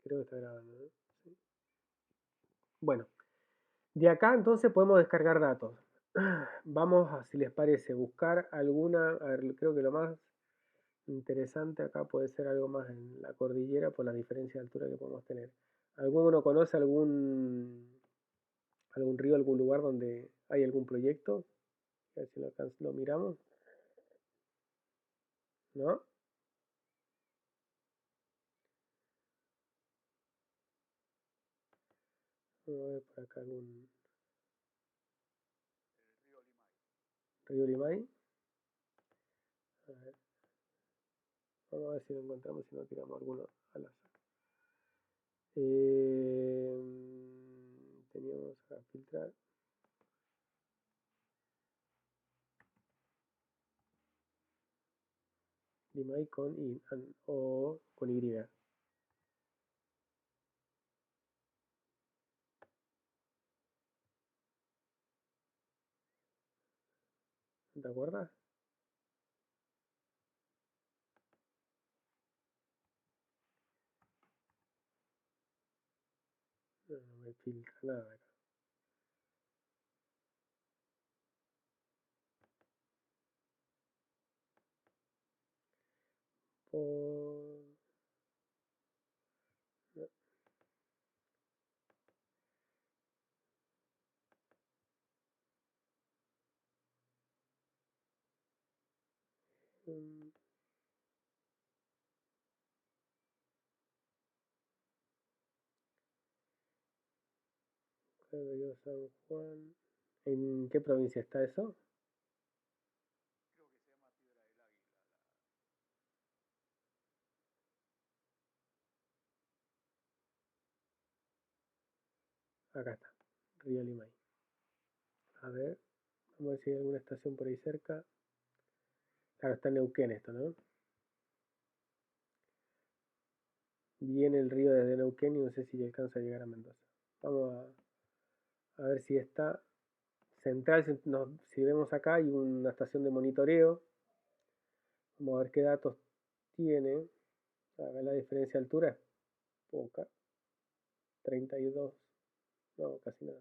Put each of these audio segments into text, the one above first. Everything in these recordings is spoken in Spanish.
Creo que está grabando, ¿no? Sí. Bueno, de acá entonces podemos descargar datos. Vamos a, si les parece, buscar alguna, a ver, creo que lo más interesante acá puede ser algo más en la cordillera por la diferencia de altura que podemos tener. ¿Alguno conoce algún río, algún lugar donde hay algún proyecto? A ver si lo miramos, ¿no? Vamos a ver por acá algún río Limay. A ver, vamos a ver si lo encontramos, si no tiramos alguno al azar. Teníamos a filtrar. Limay con I, o con Y. ¿Te acuerdas? No, no me filtra nada acá. Por... no. Mm, Río San Juan. ¿En qué provincia está eso? Acá está, Río Limay. A ver, vamos a ver si hay alguna estación por ahí cerca. Claro, está en Neuquén esto, ¿no? Viene el río desde Neuquén y no sé si alcanza a llegar a Mendoza. Vamos a ver si está central. Si vemos acá hay una estación de monitoreo. Vamos a ver qué datos tiene. Acá la diferencia de altura es poca. 32. No, casi nada.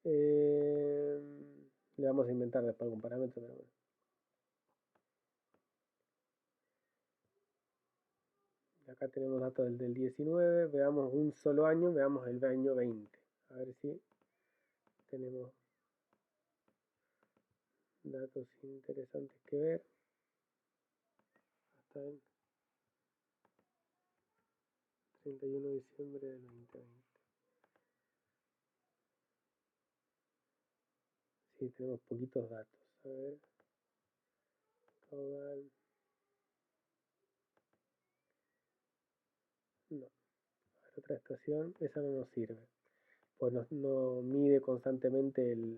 Eh, Le vamos a inventar después algún parámetro, pero bueno. Acá tenemos datos del 19, veamos un solo año, veamos el año 20. A ver si tenemos datos interesantes que ver. Hasta el 31 de diciembre del 2020. Sí, tenemos poquitos datos. A ver, caudal. No, a ver, otra estación, esa no nos sirve. Pues no mide constantemente no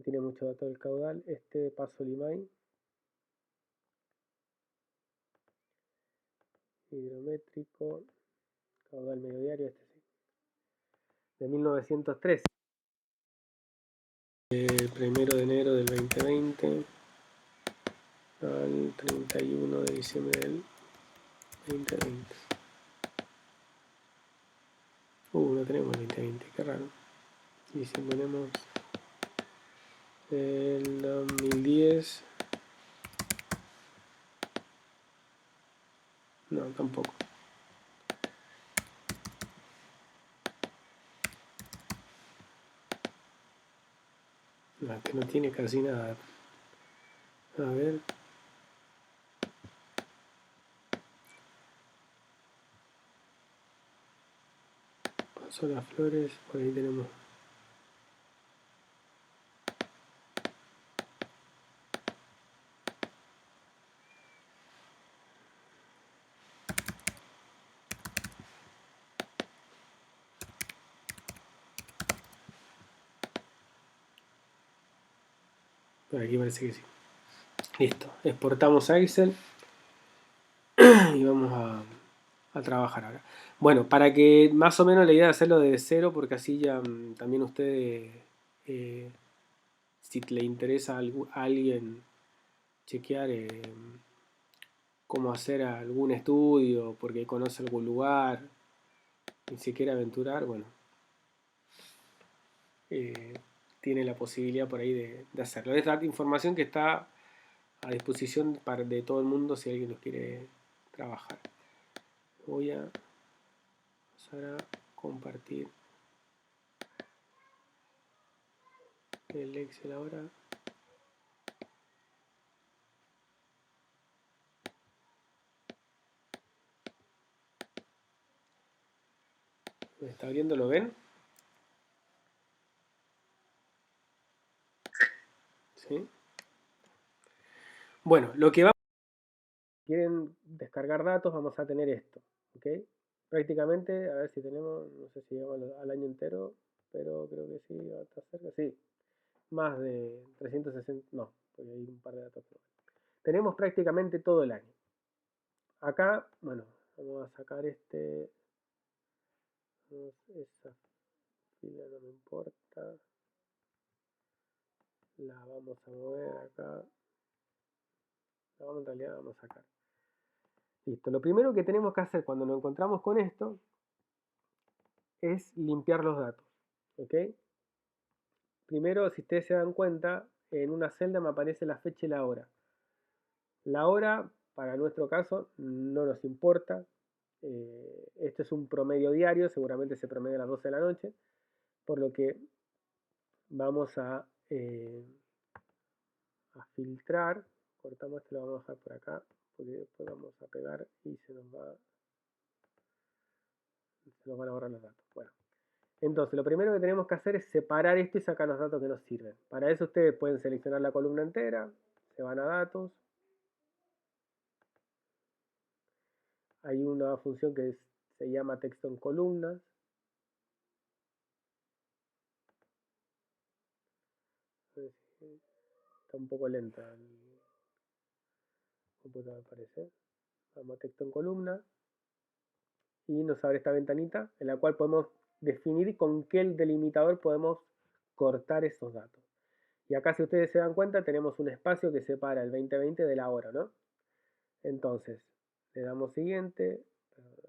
tiene mucho dato del caudal. Este de Paso Limay, hidrométrico, caudal medio diario, este sí. De 1913. El 1 de enero del 2020 al 31 de diciembre del 2020. No tenemos el 2020, qué raro. Y si ponemos el 2010, no, tampoco. No, que no tiene casi nada. A ver. Pasó las flores, por ahí tenemos. Por aquí parece que sí. Listo, exportamos a Excel y vamos a trabajar ahora. Bueno, para que más o menos la idea de hacerlo de cero, porque así ya también ustedes, eh, si le interesa a alguien chequear cómo hacer algún estudio, porque conoce algún lugar y se quiere aventurar, bueno, tiene la posibilidad por ahí de hacerlo. Es la información que está a disposición de todo el mundo si alguien los quiere trabajar. Voy a pasar a compartir el Excel ahora. ¿Me está abriendo? ¿Lo ven? ¿Sí? Bueno, lo que quieren descargar datos, vamos a tener esto, ¿ok? Prácticamente, a ver si tenemos, no sé si llegamos al año entero, pero creo que sí, va a estar cerca, sí, más de 360, no, porque hay un par de datos. Tenemos prácticamente todo el año. Acá, bueno, vamos a sacar esa fila no me importa, la vamos a mover acá, la vamos en realidad vamos a sacar. Listo, lo primero que tenemos que hacer cuando nos encontramos con esto es limpiar los datos, ¿ok? Primero, si ustedes se dan cuenta, en una celda me aparece la fecha y la hora. La hora, para nuestro caso, no nos importa. Esto es un promedio diario, seguramente se promedia a las 12 de la noche, por lo que vamos a filtrar. Cortamos esto, lo vamos a dejar por acá, porque después vamos a pegar y se nos van a borrar los datos. Bueno, entonces lo primero que tenemos que hacer es separar esto y sacar los datos que nos sirven. Para eso ustedes pueden seleccionar la columna entera, se van a datos. Hay una función que se llama texto en columnas. Está un poco lenta el computador, parece. Vamos a texto en columna. Y nos abre esta ventanita en la cual podemos definir con qué delimitador podemos cortar esos datos. Y acá, si ustedes se dan cuenta, tenemos un espacio que separa el 2020 de la hora, ¿no? Entonces, le damos siguiente,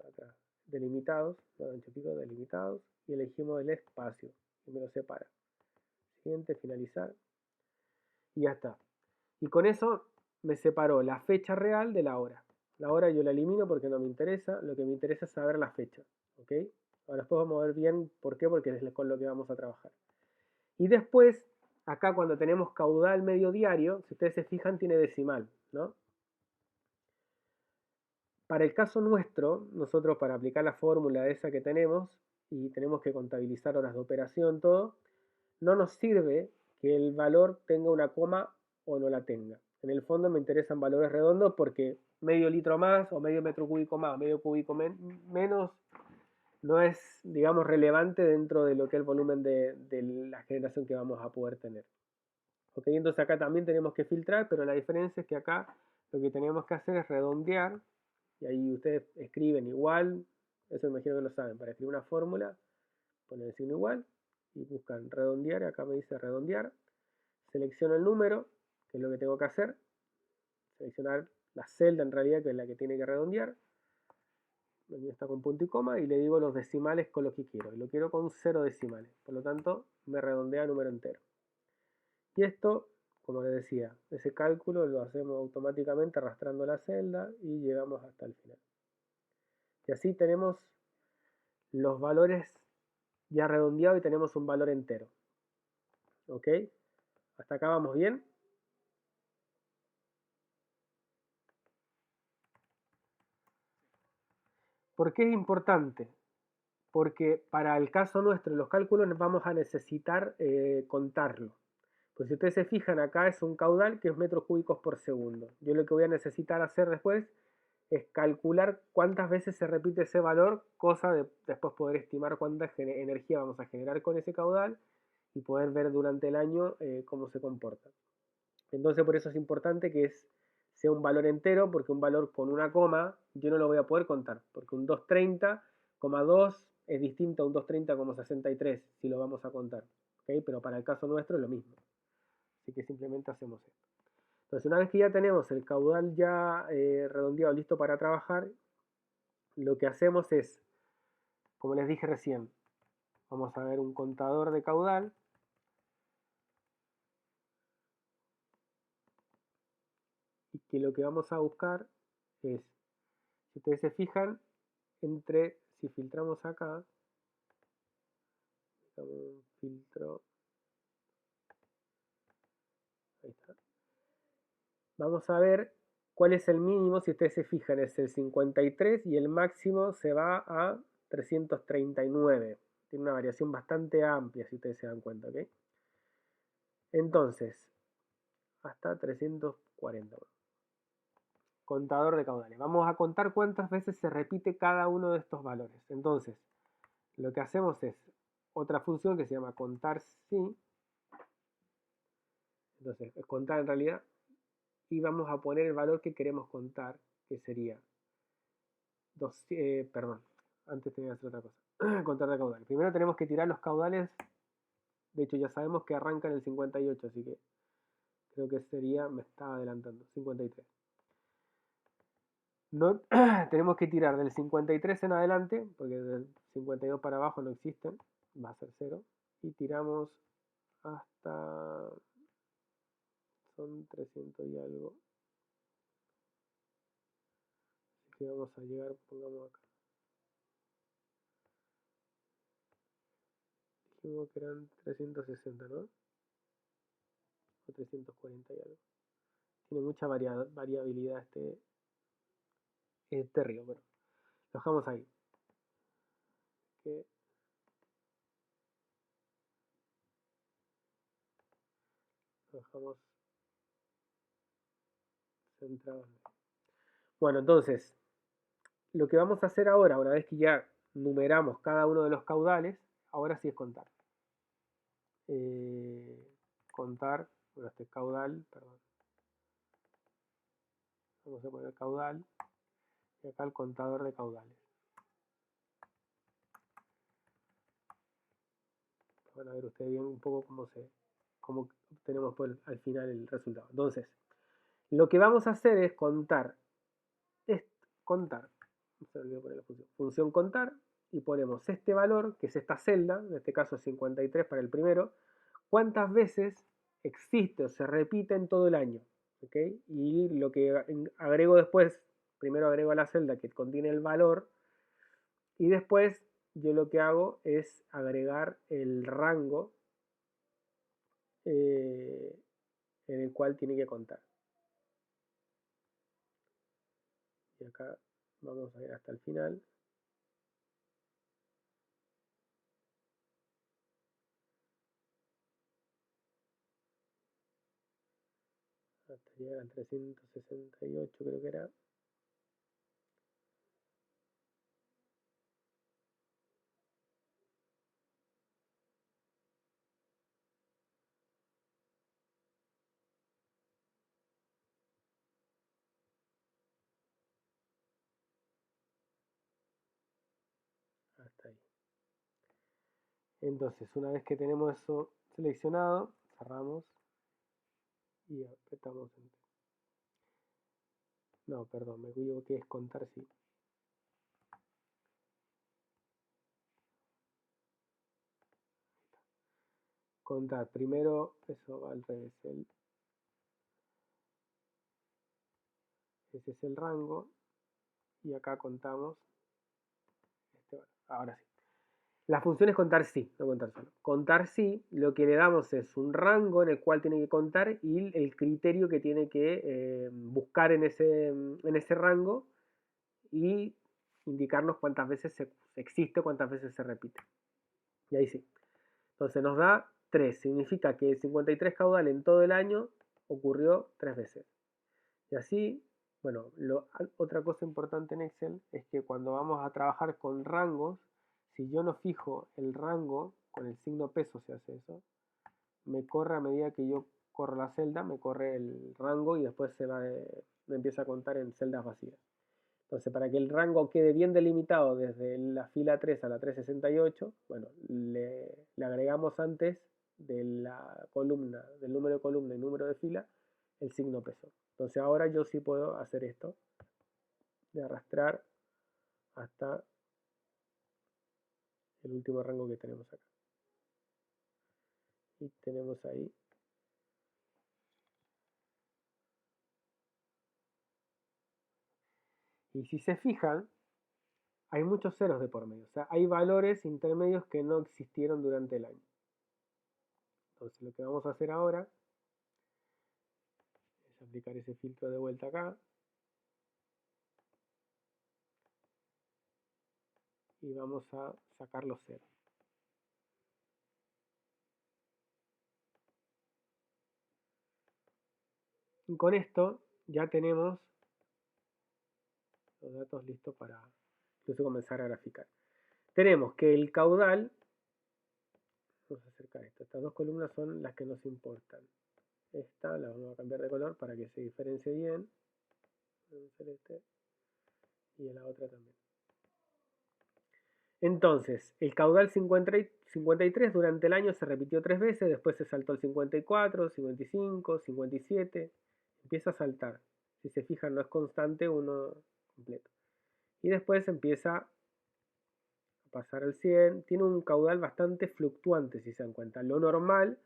acá, delimitados, delimitados, y elegimos el espacio y me lo separa. Siguiente, finalizar, y ya está. Y con eso me separó la fecha real de la hora. La hora yo la elimino porque no me interesa, lo que me interesa es saber la fecha, ¿ok? Ahora después vamos a ver bien por qué, porque es con lo que vamos a trabajar. Y después, acá cuando tenemos caudal medio diario, si ustedes se fijan, tiene decimal, ¿no? Para el caso nuestro, nosotros para aplicar la fórmula esa que tenemos, y tenemos que contabilizar horas de operación, todo, no nos sirve que el valor tenga una coma o no la tenga. En el fondo me interesan valores redondos porque medio litro más o medio metro cúbico más o medio cúbico menos no es, digamos, relevante dentro de lo que es el volumen de la generación que vamos a poder tener. Ok, entonces acá también tenemos que filtrar, pero la diferencia es que acá lo que tenemos que hacer es redondear, y ahí ustedes escriben igual, eso me imagino que lo saben, para escribir una fórmula, ponen el signo igual, y buscan redondear, y acá me dice redondear, selecciono el número, que es lo que tengo que hacer, seleccionar la celda en realidad, que es la que tiene que redondear, el mío está con punto y coma, y le digo los decimales con los que quiero, y lo quiero con 0 decimales, por lo tanto me redondea a número entero. Y esto, como les decía, ese cálculo lo hacemos automáticamente arrastrando la celda y llegamos hasta el final. Y así tenemos los valores ya redondeados y tenemos un valor entero. ¿Ok? ¿Hasta acá vamos bien? ¿Por qué es importante? Porque para el caso nuestro, los cálculos vamos a necesitar contarlo. Pues si ustedes se fijan, acá es un caudal que es metros cúbicos por segundo. Yo lo que voy a necesitar hacer después es calcular cuántas veces se repite ese valor, cosa de después poder estimar cuánta energía vamos a generar con ese caudal y poder ver durante el año cómo se comporta. Entonces por eso es importante que sea un valor entero, porque un valor con una coma yo no lo voy a poder contar, porque un 230,2 es distinto a un 230,63 si lo vamos a contar. ¿Okay? Pero para el caso nuestro es lo mismo. Así que simplemente hacemos esto. Entonces, una vez que ya tenemos el caudal ya redondeado, listo para trabajar, lo que hacemos es, como les dije recién, vamos a ver un contador de caudal. Y que lo que vamos a buscar es, si ustedes se fijan, si filtramos acá, un filtro, ahí está. Vamos a ver cuál es el mínimo, si ustedes se fijan, es el 53 y el máximo se va a 339. Tiene una variación bastante amplia, si ustedes se dan cuenta, ¿ok? Entonces, hasta 340. Contador de caudales. Vamos a contar cuántas veces se repite cada uno de estos valores. Entonces, lo que hacemos es otra función que se llama contar si. Entonces, es contar en realidad. Y vamos a poner el valor que queremos contar, que sería perdón, antes tenía que hacer otra cosa. Contar de caudales. Primero tenemos que tirar los caudales. De hecho, ya sabemos que arranca en el 58, así que creo que sería, me estaba adelantando, 53. No, tenemos que tirar del 53 en adelante, porque del 52 para abajo no existen, va a ser 0. Y tiramos hasta, son 300 y algo. Así que vamos a llegar, pongamos acá. Dijimos que eran 360, ¿no? O 340 y algo. Tiene mucha variabilidad este río, pero lo dejamos ahí. Que lo dejamos centrado. Bueno, entonces, lo que vamos a hacer ahora, una vez que ya numeramos cada uno de los caudales, ahora sí es contar. Contar, bueno, este caudal, perdón. Vamos a poner caudal y acá el contador de caudales. Van a ver ustedes bien un poco cómo obtenemos al final el resultado. Entonces, lo que vamos a hacer es contar. Contar. Se me olvidó poner la función contar. Y ponemos este valor, que es esta celda, en este caso 53 para el primero, cuántas veces existe o se repite en todo el año. ¿Okay? Y lo que agrego después, primero agrego a la celda que contiene el valor, y después yo lo que hago es agregar el rango en el cual tiene que contar. Y acá vamos a ir hasta el final. Hasta llegar al 368 creo que era. Hasta ahí. Entonces, una vez que tenemos eso seleccionado, cerramos y apretamos Enter. No, perdón, me equivoqué, es contar sí. Contar, primero, eso va al revés. Ese es el rango y acá contamos este valor. Ahora sí. La función es contar sí, no contar solo. Contar sí, lo que le damos es un rango en el cual tiene que contar y el criterio que tiene que buscar en ese rango y indicarnos cuántas veces existe, cuántas veces se repite. Y ahí sí. Entonces nos da 3. Significa que el 53 caudal en todo el año ocurrió 3 veces. Y así, bueno, otra cosa importante en Excel es que cuando vamos a trabajar con rangos, si yo no fijo el rango, con el signo peso se hace eso, me corre a medida que yo corro la celda, me corre el rango y después me empieza a contar en celdas vacías. Entonces, para que el rango quede bien delimitado desde la fila 3 a la 368, bueno, le agregamos antes de la columna, del número de columna y número de fila, el signo peso. Entonces ahora yo sí puedo hacer esto, de arrastrar hasta el último rango que tenemos acá. Y tenemos ahí. Y si se fijan, hay muchos ceros de por medio. O sea, hay valores intermedios que no existieron durante el año. Entonces lo que vamos a hacer ahora es aplicar ese filtro de vuelta acá. Y vamos a sacar los ceros. Y con esto ya tenemos los datos listos para incluso comenzar a graficar. Tenemos que el caudal, vamos a acercar esto, estas dos columnas son las que nos importan. Esta la vamos a cambiar de color para que se diferencie bien. Celeste. Y en la otra también. Entonces, el caudal 53 durante el año se repitió 3 veces, después se saltó el 54, 55, 57, empieza a saltar. Si se fijan, no es constante uno completo. Y después empieza a pasar al 100. Tiene un caudal bastante fluctuante, si se dan cuenta. Lo normal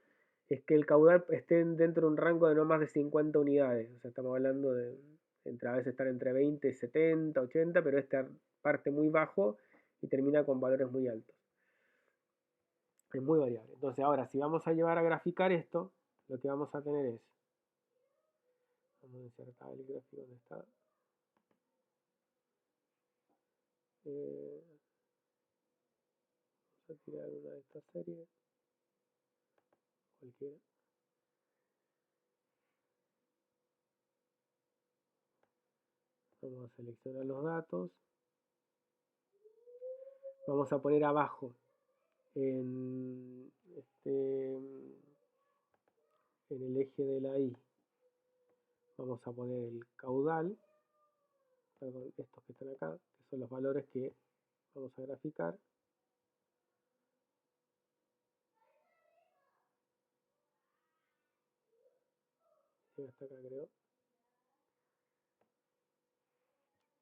es que el caudal esté dentro de un rango de no más de 50 unidades. O sea, estamos hablando de a veces estar entre 20, 70, 80, pero esta parte muy bajo y termina con valores muy altos. Es muy variable. Entonces ahora, si vamos a llevar a graficar esto, lo que vamos a tener es, vamos a insertar el gráfico donde está. Vamos a tirar una de estas series, cualquiera. Vamos a seleccionar los datos. Vamos a poner abajo en el eje de la Y. Vamos a poner el caudal, perdón, estos que están acá, que son los valores que vamos a graficar. Hasta acá creo.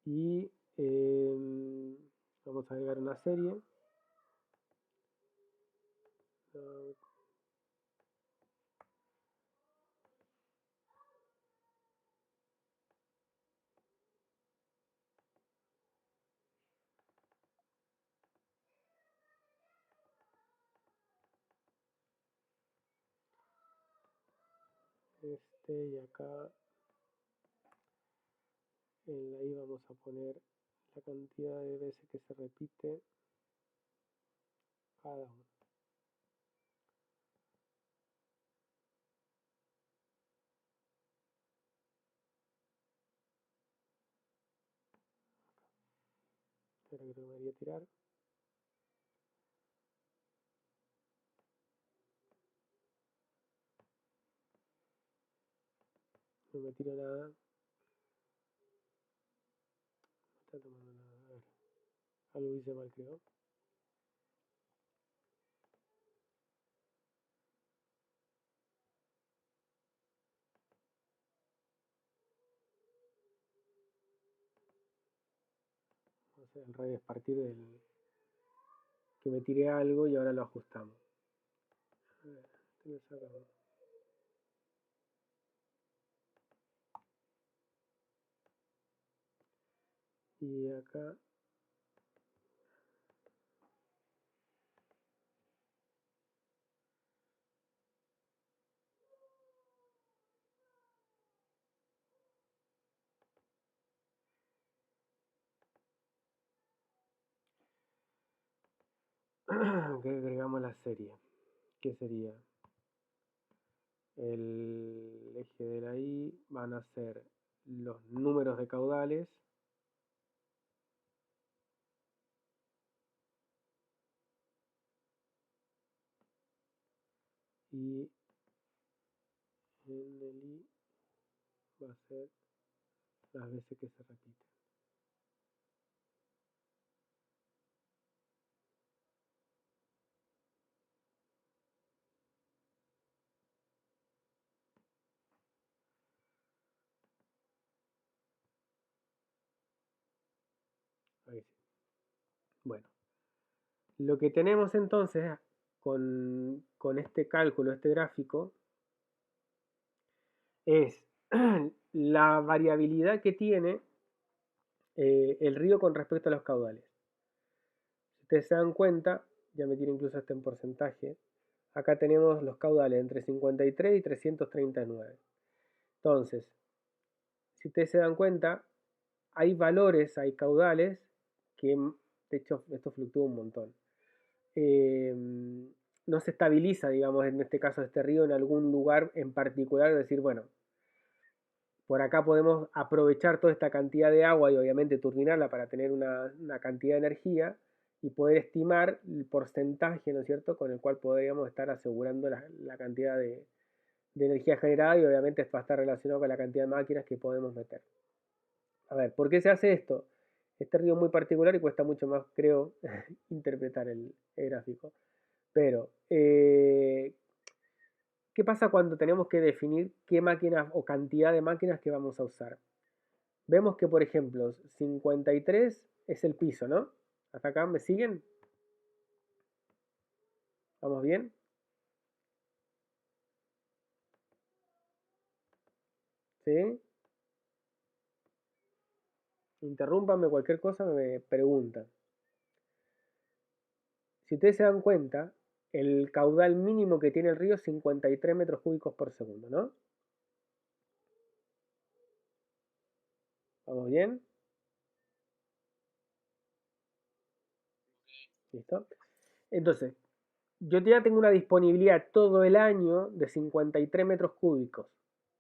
Y vamos a agregar una serie. Y acá en la I vamos a poner la cantidad de veces que se repite cada uno. Ahora creo que me voy a tirar. No me tiro nada. No está tomando nada. A ver. Algo hice mal, creo. No sé, al revés, partir del que me tiré algo y ahora lo ajustamos. A ver, ¿qué me sacamos? Y acá que agregamos la serie. ¿Qué sería? El eje de la I van a ser los números de caudales y en el I va a ser las veces que se repiten. Ahí sí. Bueno, lo que tenemos entonces con este cálculo, este gráfico, es la variabilidad que tiene el río con respecto a los caudales. Si ustedes se dan cuenta, ya me tiene incluso este en porcentaje, acá tenemos los caudales entre 53 y 339. Entonces, si ustedes se dan cuenta, hay valores, hay caudales que, de hecho, esto fluctúa un montón. No se estabiliza, digamos, en este caso este río en algún lugar en particular, decir, bueno, por acá podemos aprovechar toda esta cantidad de agua y obviamente turbinarla para tener una cantidad de energía y poder estimar el porcentaje, ¿no es cierto?, con el cual podríamos estar asegurando la cantidad de energía generada y obviamente esto va a estar relacionado con la cantidad de máquinas que podemos meter. A ver, ¿por qué se hace esto? Este río es muy particular y cuesta mucho más, creo, interpretar el gráfico. Pero, ¿qué pasa cuando tenemos que definir qué máquinas o cantidad de máquinas que vamos a usar? Vemos que, por ejemplo, 53 es el piso, ¿no? ¿Hasta acá me siguen? ¿Vamos bien? ¿Sí? Interrúmpanme cualquier cosa, me preguntan. Si ustedes se dan cuenta, el caudal mínimo que tiene el río es 53 metros cúbicos por segundo, ¿no? ¿Vamos bien? ¿Listo? Entonces, yo ya tengo una disponibilidad todo el año de 53 metros cúbicos,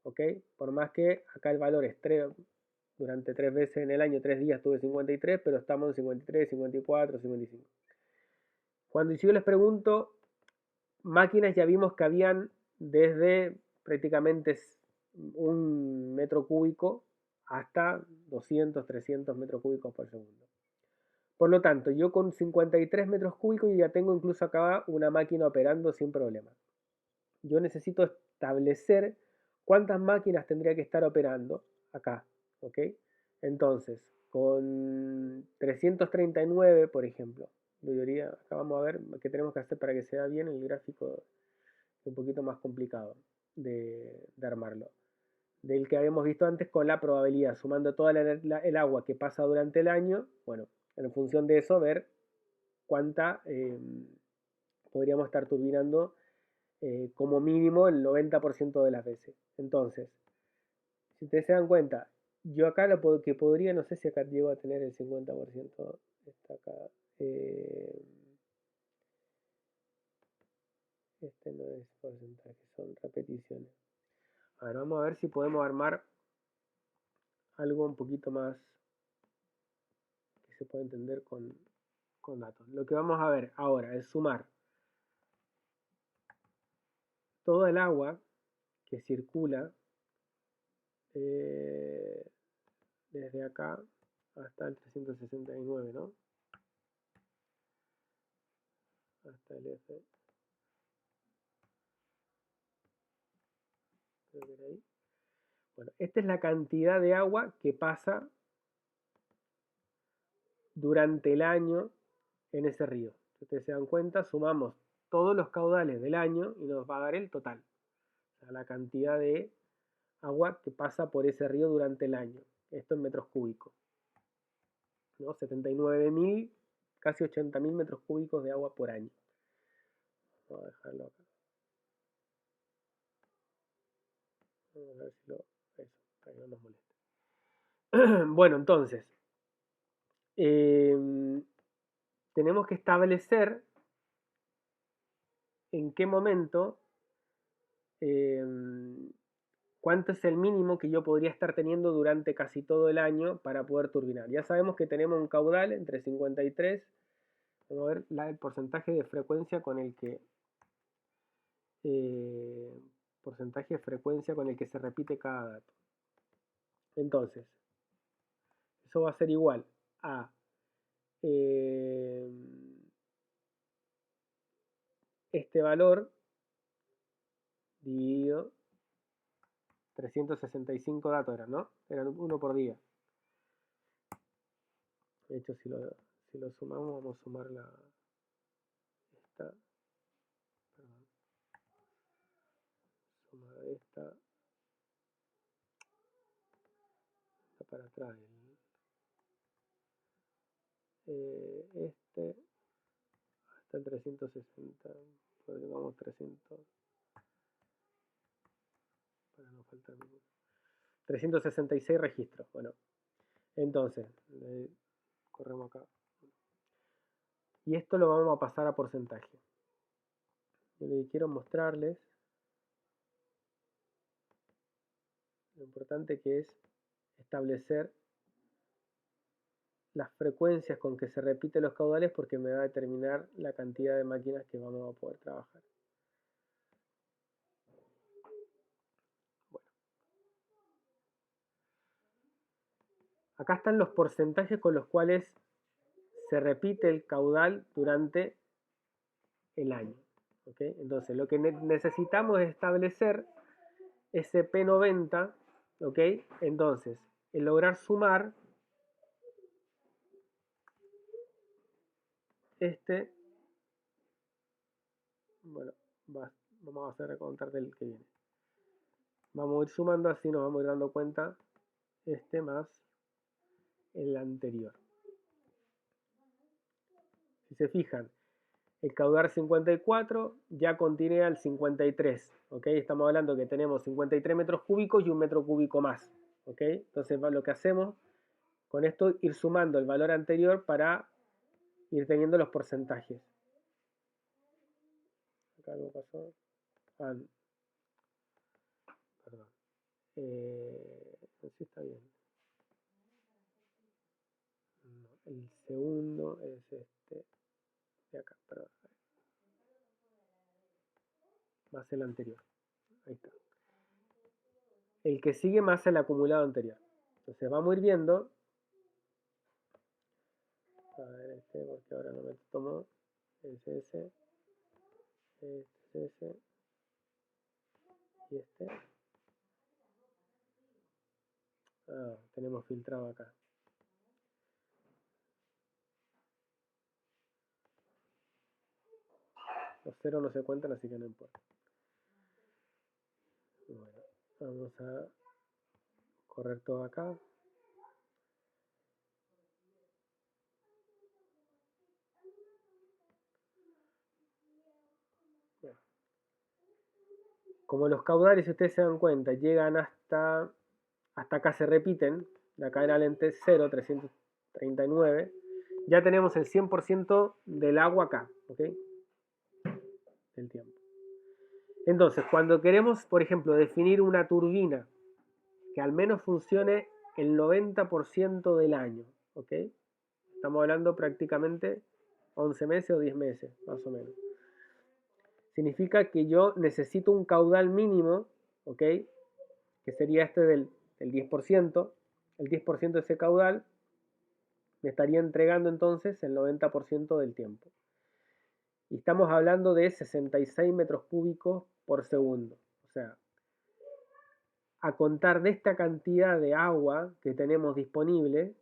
¿ok? Por más que acá el valor es 3, durante 3 veces en el año, 3 días tuve 53, pero estamos en 53, 54, 55. Cuando yo les pregunto, máquinas ya vimos que habían desde prácticamente 1 metro cúbico hasta 200, 300 metros cúbicos por segundo. Por lo tanto, yo con 53 metros cúbicos ya tengo incluso acá una máquina operando sin problema. Yo necesito establecer cuántas máquinas tendría que estar operando acá, ¿ok? Entonces, con 339, por ejemplo, acá vamos a ver qué tenemos que hacer para que sea bien el gráfico, un poquito más complicado de armarlo. Del que habíamos visto antes con la probabilidad, sumando toda el agua que pasa durante el año, bueno, en función de eso, ver cuánta podríamos estar turbinando como mínimo el 90% de las veces. Entonces, si ustedes se dan cuenta, yo acá lo que podría, no sé si acá llego a tener el 50%, está acá. Este no es porcentaje, son repeticiones. A ver, vamos a ver si podemos armar algo un poquito más que se pueda entender con datos. Lo que vamos a ver ahora es sumar todo el agua que circula desde acá hasta el 369, ¿no? Hasta el F. Creo que era ahí. Bueno, esta es la cantidad de agua que pasa durante el año en ese río. Si ustedes se dan cuenta, sumamos todos los caudales del año y nos va a dar el total. O sea, la cantidad de agua que pasa por ese río durante el año. Esto en metros cúbicos, ¿no? 79.000, casi 80.000 metros cúbicos de agua por año. Vamos a dejarlo acá. Vamos a ver si eso, para que no nos moleste. Bueno, entonces, tenemos que establecer en qué momento, cuánto es el mínimo que yo podría estar teniendo durante casi todo el año para poder turbinar. Ya sabemos que tenemos un caudal entre 53, vamos a ver el porcentaje de frecuencia con el que se repite cada dato. Entonces, eso va a ser igual a este valor dividido 365 datos eran, ¿no? Eran uno por día. De hecho, si lo sumamos, vamos a sumar esta, perdón, sumar esta para atrás. Este hasta el 360, pongamos 300 para no faltar ninguno. 366 registros. Bueno, entonces corremos acá y esto lo vamos a pasar a porcentaje. Yo lo que quiero mostrarles lo importante que es establecer las frecuencias con que se repiten los caudales, porque me va a determinar la cantidad de máquinas que vamos a poder trabajar. Bueno. Acá están los porcentajes con los cuales se repite el caudal durante el año. ¿Okay? Entonces, lo que necesitamos es establecer ese P90, ¿ok? Entonces, el lograr sumar bueno, vamos a hacer a contar del que viene. Vamos a ir sumando, así nos vamos a ir dando cuenta más el anterior. Si se fijan, el caudal 54 ya contiene al 53, ¿ok? Estamos hablando que tenemos 53 metros cúbicos y un metro cúbico más, ¿ok? Entonces lo que hacemos con esto es ir sumando el valor anterior para ir teniendo los porcentajes. Acá algo pasó. Perdón. Así está bien. No, el segundo es este de acá, perdón. Más el anterior. Ahí está. El que sigue más el acumulado anterior. Entonces vamos a ir viendo. A ver, porque ahora no me tomo. Ese. Ese. Y este. Tenemos filtrado acá. Los ceros no se cuentan, así que no importa. Bueno, vamos a correr todo acá. Bueno. Como los caudales, si ustedes se dan cuenta, llegan hasta acá, se repiten, de acá en adelante 0, 339, ya tenemos el 100% del agua acá, ¿ok? Del tiempo. Entonces, cuando queremos, por ejemplo, definir una turbina que al menos funcione el 90% del año, ¿ok? Estamos hablando prácticamente 11 meses o 10 meses, más o menos. Significa que yo necesito un caudal mínimo, ¿ok? Que sería este del 10%. El 10% de ese caudal me estaría entregando entonces el 90% del tiempo. Y estamos hablando de 66 metros cúbicos por segundo. O sea, a contar de esta cantidad de agua que tenemos disponible,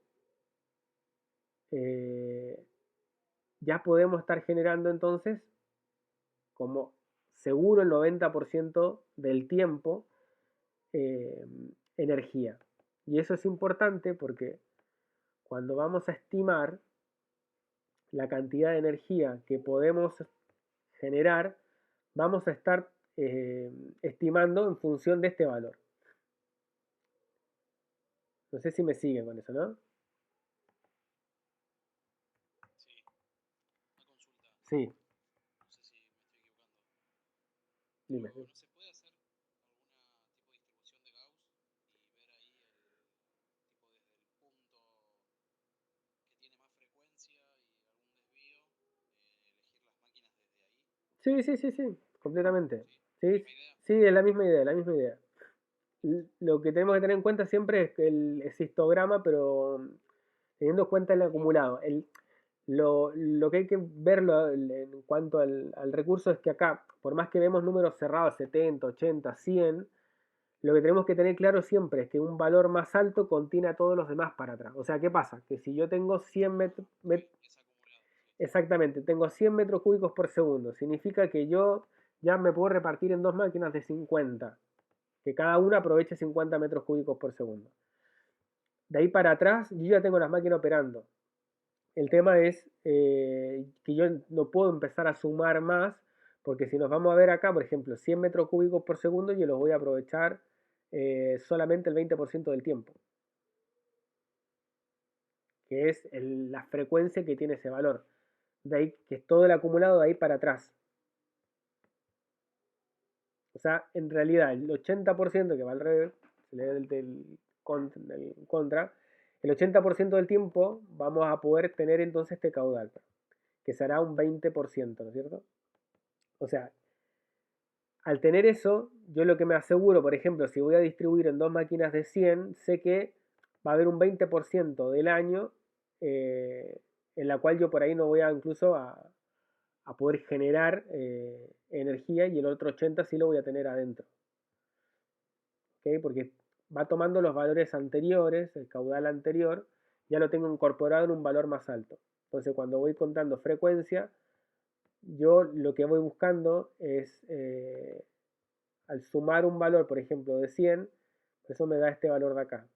ya podemos estar generando entonces como seguro el 90% del tiempo energía. Y eso es importante porque cuando vamos a estimar la cantidad de energía que podemos generar, vamos a estar estimando en función de este valor. No sé si me siguen con eso, ¿no? Sí. Una consulta. Sí. No sé si me estoy equivocando. Dime. ¿No se puede hacer algún tipo de distribución de Gauss y ver ahí el tipo desde el punto que tiene más frecuencia y algún desvío, elegir las máquinas desde ahí? Sí, completamente. Sí, sí, es la misma idea, la misma idea. Lo que tenemos que tener en cuenta siempre es que el histograma, pero teniendo en cuenta el acumulado. Lo que hay que verlo en cuanto al recurso es que acá, por más que vemos números cerrados, 70, 80, 100, lo que tenemos que tener claro siempre es que un valor más alto contiene a todos los demás para atrás. O sea, ¿qué pasa? Que si yo tengo 100 metros, exactamente, tengo 100 metros cúbicos por segundo, significa que yo ya me puedo repartir en dos máquinas de 50, que cada una aproveche 50 metros cúbicos por segundo. De ahí para atrás, yo ya tengo las máquinas operando. El tema es que yo no puedo empezar a sumar más, porque si nos vamos a ver acá, por ejemplo, 100 metros cúbicos por segundo, yo los voy a aprovechar solamente el 20% del tiempo, que es la frecuencia que tiene ese valor. De ahí que es todo el acumulado de ahí para atrás. O sea, en realidad el 80% que va al revés, se le da del contra, el 80% del tiempo vamos a poder tener entonces este caudal, que será un 20%, ¿no es cierto? O sea, al tener eso, yo lo que me aseguro, por ejemplo, si voy a distribuir en dos máquinas de 100, sé que va a haber un 20% del año en la cual yo por ahí no voy a incluso a poder generar energía y el otro 80 sí lo voy a tener adentro. ¿Okay? Porque va tomando los valores anteriores, el caudal anterior, ya lo tengo incorporado en un valor más alto. Entonces cuando voy contando frecuencia, yo lo que voy buscando es, al sumar un valor, por ejemplo, de 100, eso me da este valor de acá,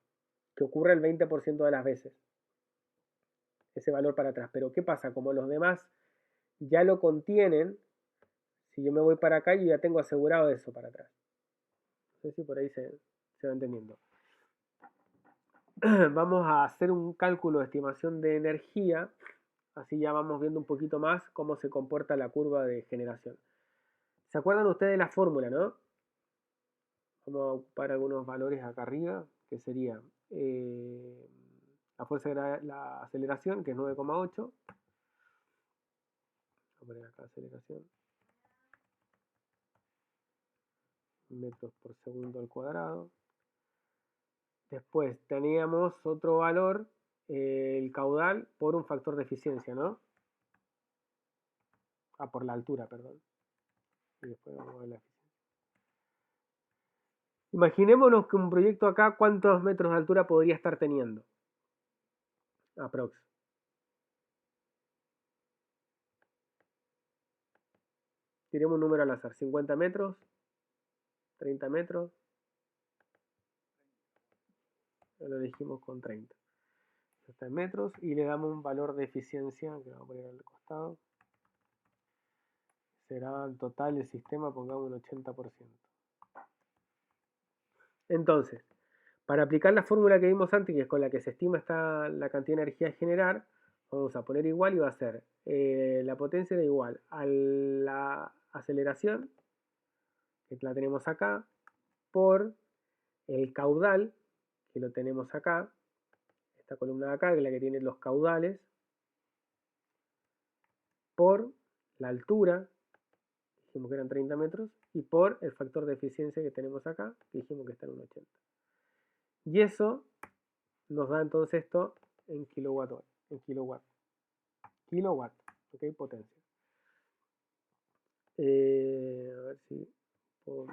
que ocurre el 20% de las veces, ese valor para atrás. Pero ¿qué pasa? Como los demás ya lo contienen, si yo me voy para acá, yo ya tengo asegurado eso para atrás. No sé si por ahí se va entendiendo. Vamos a hacer un cálculo de estimación de energía, así ya vamos viendo un poquito más cómo se comporta la curva de generación. ¿Se acuerdan ustedes de la fórmula, no? Vamos a ocupar algunos valores acá arriba, que sería la fuerza de la aceleración, que es 9,8. Voy a poner acá aceleración. Metros por segundo al cuadrado. Después teníamos otro valor, el caudal por un factor de eficiencia, ¿no? Ah, por la altura, perdón. Y después vamos a ver la eficiencia. Imaginémonos que un proyecto acá, ¿cuántos metros de altura podría estar teniendo? Aprox. Tiremos un número al azar. 50 metros, 30 metros. Lo elegimos con 30. Está en metros y le damos un valor de eficiencia que vamos a poner al costado. Será en total el sistema, pongamos un 80%. Entonces, para aplicar la fórmula que vimos antes, que es con la que se estima la cantidad de energía a generar, vamos a poner igual y va a ser la potencia da igual a la aceleración, que la tenemos acá, por el caudal, que lo tenemos acá, esta columna de acá, que es la que tiene los caudales, por la altura, dijimos que eran 30 metros, y por el factor de eficiencia que tenemos acá, que dijimos que está en un 80. Y eso nos da entonces esto en kilowatt hora, en kilowatt. Kilowatt, ok, potencia. A ver si puedo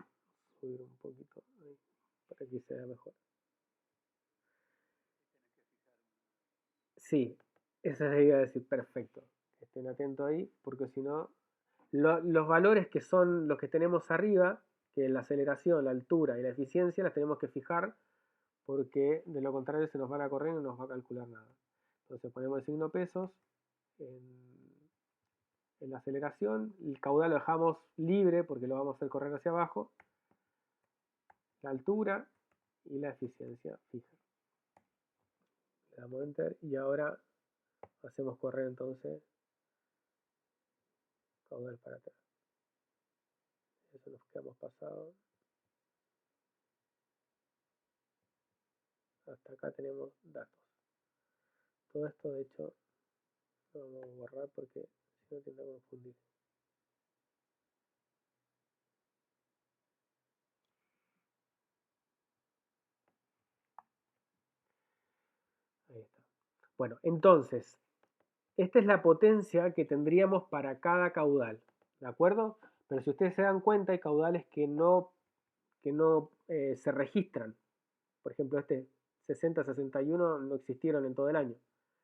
subir un poquito ahí, para que se vea mejor. Sí, esa es la idea de decir, perfecto. Estén atentos ahí, porque si no, los valores que son los que tenemos arriba, que es la aceleración, la altura y la eficiencia, las tenemos que fijar, porque de lo contrario se nos van a correr y no nos va a calcular nada. Entonces ponemos el signo pesos en la aceleración, el caudal lo dejamos libre porque lo vamos a hacer correr hacia abajo, la altura y la eficiencia fija. Le damos enter y ahora hacemos correr entonces caudal para atrás. Eso nos quedamos pasado. Hasta acá tenemos datos. Todo esto de hecho lo vamos a borrar porque si no tiende a confundir. Ahí está. Bueno, entonces, esta es la potencia que tendríamos para cada caudal, ¿de acuerdo? Pero si ustedes se dan cuenta, hay caudales que se registran. Por ejemplo, este 60-61 no existieron en todo el año,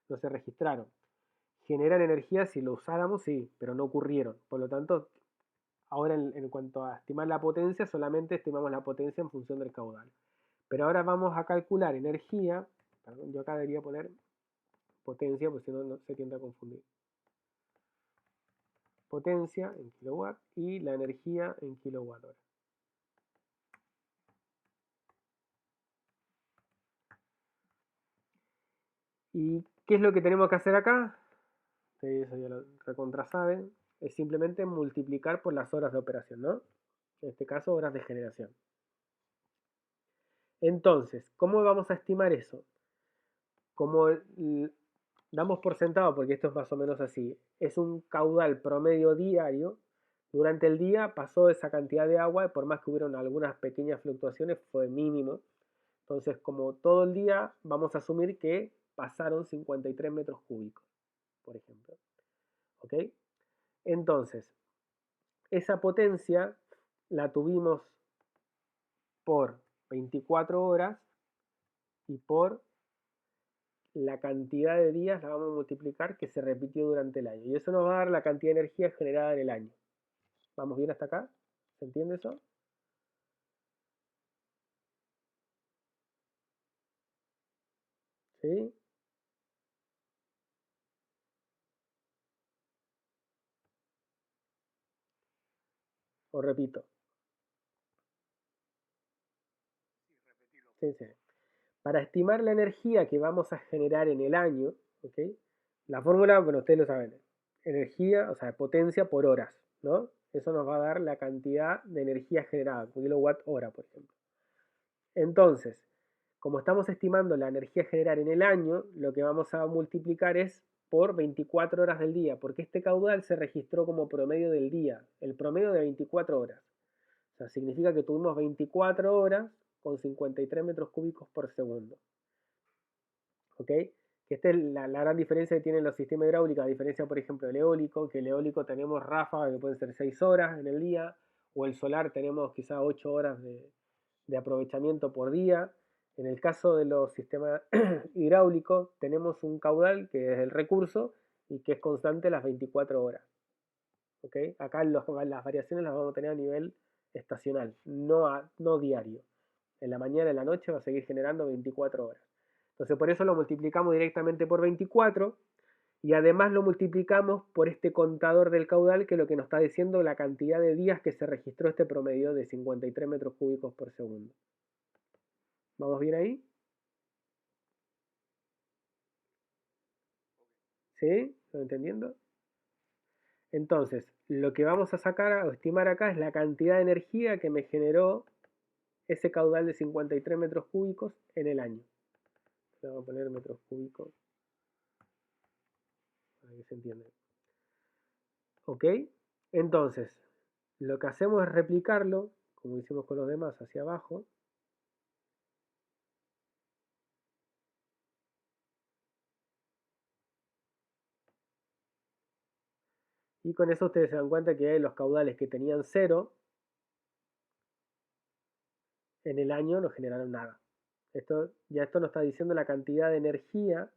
no se registraron. Generan energía si lo usáramos, sí, pero no ocurrieron. Por lo tanto, ahora en cuanto a estimar la potencia, solamente estimamos la potencia en función del caudal. Pero ahora vamos a calcular energía, perdón, yo acá debería poner potencia, porque si no, no se tiende a confundir. Potencia en kilowatt y la energía en kilowatt hora. ¿Y qué es lo que tenemos que hacer acá? Eso ya lo recontra saben. Es simplemente multiplicar por las horas de operación, ¿no? En este caso, horas de generación. Entonces, ¿cómo vamos a estimar eso? Como damos por sentado, porque esto es más o menos así, es un caudal promedio diario, durante el día pasó esa cantidad de agua y por más que hubieron algunas pequeñas fluctuaciones fue mínimo. Entonces, como todo el día, vamos a asumir que pasaron 53 metros cúbicos, por ejemplo. ¿Ok? Entonces, esa potencia la tuvimos por 24 horas y por la cantidad de días la vamos a multiplicar que se repitió durante el año. Y eso nos va a dar la cantidad de energía generada en el año. ¿Vamos bien hasta acá? ¿Se entiende eso? ¿Sí? Os repito. Sí, sí. Para estimar la energía que vamos a generar en el año, ¿ok? La fórmula, bueno, ustedes lo saben, energía, o sea, potencia por horas, ¿no? Eso nos va a dar la cantidad de energía generada, kilowatt hora, por ejemplo. Entonces, como estamos estimando la energía a generar en el año, lo que vamos a multiplicar es por 24 horas del día, porque este caudal se registró como promedio del día, el promedio de 24 horas. O sea, significa que tuvimos 24 horas con 53 metros cúbicos por segundo. ¿Ok? Que esta es la gran diferencia que tienen los sistemas hidráulicos, a diferencia, por ejemplo, del eólico, que el eólico tenemos ráfagas que pueden ser 6 horas en el día, o el solar tenemos quizá 8 horas de aprovechamiento por día. En el caso de los sistemas hidráulicos, tenemos un caudal que es el recurso y que es constante las 24 horas. ¿Okay? Acá las variaciones las vamos a tener a nivel estacional, no diario. En la mañana y en la noche va a seguir generando 24 horas. Entonces por eso lo multiplicamos directamente por 24 y además lo multiplicamos por este contador del caudal que es lo que nos está diciendo la cantidad de días que se registró este promedio de 53 metros cúbicos por segundo. ¿Vamos bien ahí? ¿Sí? ¿Lo entendiendo? Entonces, lo que vamos a sacar o estimar acá es la cantidad de energía que me generó ese caudal de 53 metros cúbicos en el año. Vamos a poner metros cúbicos para que se entienda. ¿Ok? Entonces, lo que hacemos es replicarlo, como hicimos con los demás, hacia abajo. Y con eso ustedes se dan cuenta que los caudales que tenían 0 en el año no generaron nada. Esto nos está diciendo la cantidad de energía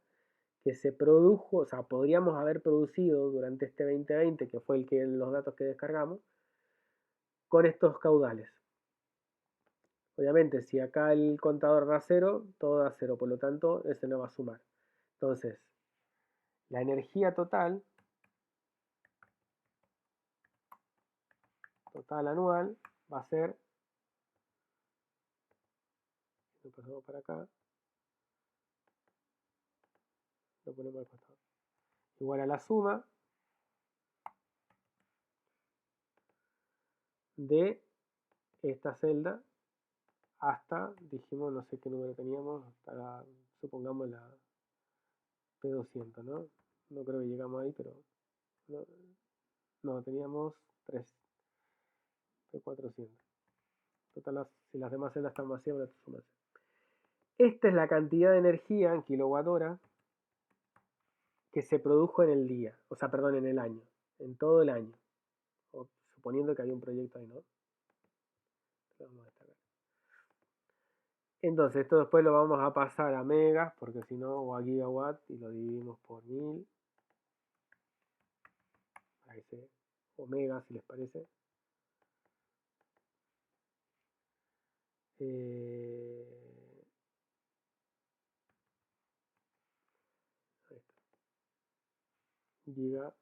que se produjo, o sea, podríamos haber producido durante este 2020, que fue los datos que descargamos, con estos caudales. Obviamente, si acá el contador da 0, todo da 0, por lo tanto, ese no va a sumar. Entonces, la energía total anual va a ser, lo pasamos para acá, lo ponemos al costado, igual a la suma de esta celda hasta, dijimos, no sé qué número teníamos, hasta supongamos la P200, ¿no? No creo que llegamos ahí, pero no teníamos 3, P400. Total, si las demás celdas están vacías, van a sumarse. Esta es la cantidad de energía en kilowatt hora que se produjo en el día, o sea, perdón, en el año, en todo el año, o suponiendo que hay un proyecto ahí, ¿no? Lo vamos a destacar. Entonces esto después lo vamos a pasar a megas, porque si no, o a gigawatt, y lo dividimos por 1000, para que se, o megas si les parece. Ahí está. Giga.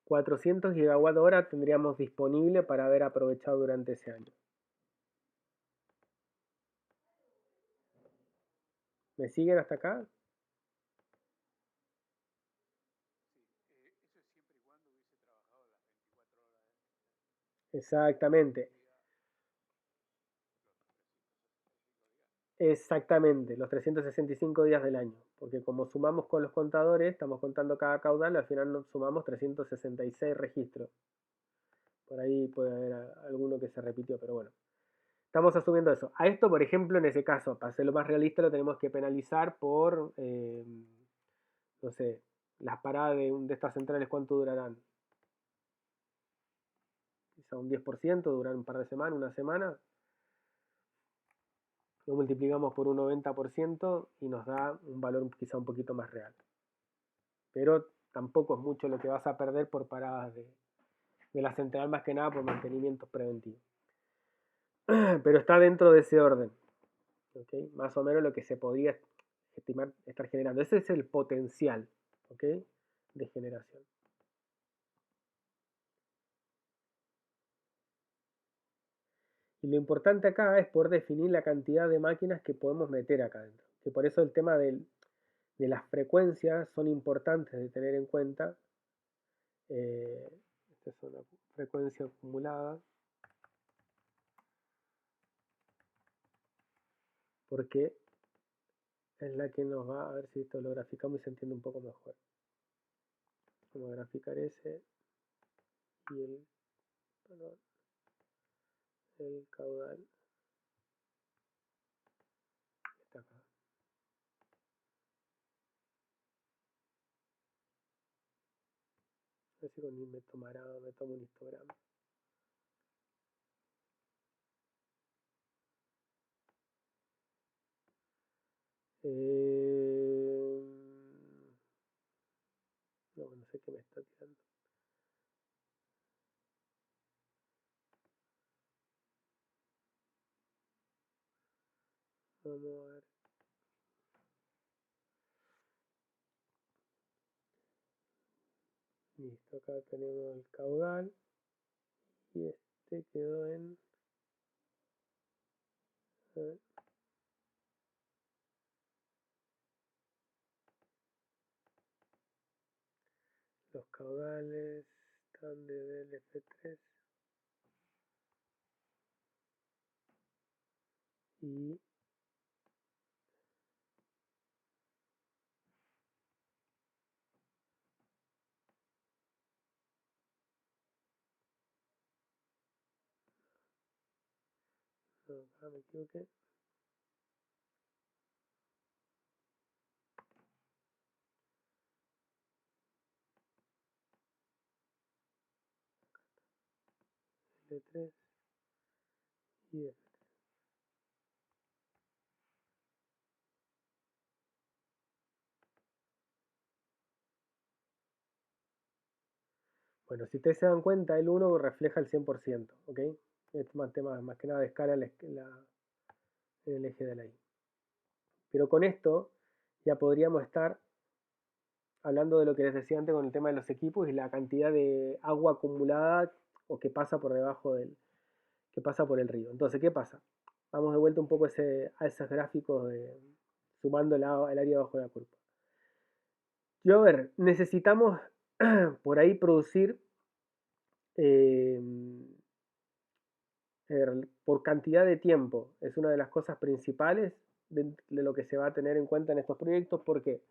400 gigawatt hora tendríamos disponible para haber aprovechado durante ese año. ¿Me siguen hasta acá? Exactamente. Exactamente, los 365 días del año. Porque como sumamos con los contadores, estamos contando cada caudal, al final nos sumamos 366 registros. Por ahí puede haber alguno que se repitió, pero bueno. Estamos asumiendo eso. A esto, por ejemplo, en ese caso, para hacerlo más realista, lo tenemos que penalizar por, no sé, las paradas de estas centrales, ¿cuánto durarán? Quizá un 10%, duran un par de semanas, una semana. Lo multiplicamos por un 90% y nos da un valor quizá un poquito más real. Pero tampoco es mucho lo que vas a perder por paradas de la central, más que nada por mantenimiento preventivo. Pero está dentro de ese orden. ¿Okay? Más o menos lo que se podría estimar estar generando. Ese es el potencial, ¿okay? De generación. Y lo importante acá es poder definir la cantidad de máquinas que podemos meter acá dentro. Que por eso el tema de las frecuencias son importantes de tener en cuenta. Esta es una frecuencia acumulada. Porque es la que nos va a ver si esto lo graficamos y se entiende un poco mejor. Vamos a graficar ese y el caudal está acá. A ver si con me tomo un histograma. No sé qué me está tirando. Vamos a ver. Listo, acá tenemos el caudal. Y este quedó en... A ver. Los caudales están de DLF3 y no, acá me equivoqué. L3 y F. Bueno, si ustedes se dan cuenta, el 1 refleja el 100%, ¿ok? Es más tema, más que nada de escala en el eje de la Y. Pero con esto ya podríamos estar hablando de lo que les decía antes con el tema de los equipos y la cantidad de agua acumulada o que pasa por debajo que pasa por el río. Entonces, ¿qué pasa? Vamos de vuelta un poco a esos gráficos sumando el área bajo la curva. Yo, a ver, necesitamos por ahí producir eh, por cantidad de tiempo. Es una de las cosas principales de lo que se va a tener en cuenta en estos proyectos. ¿Por qué?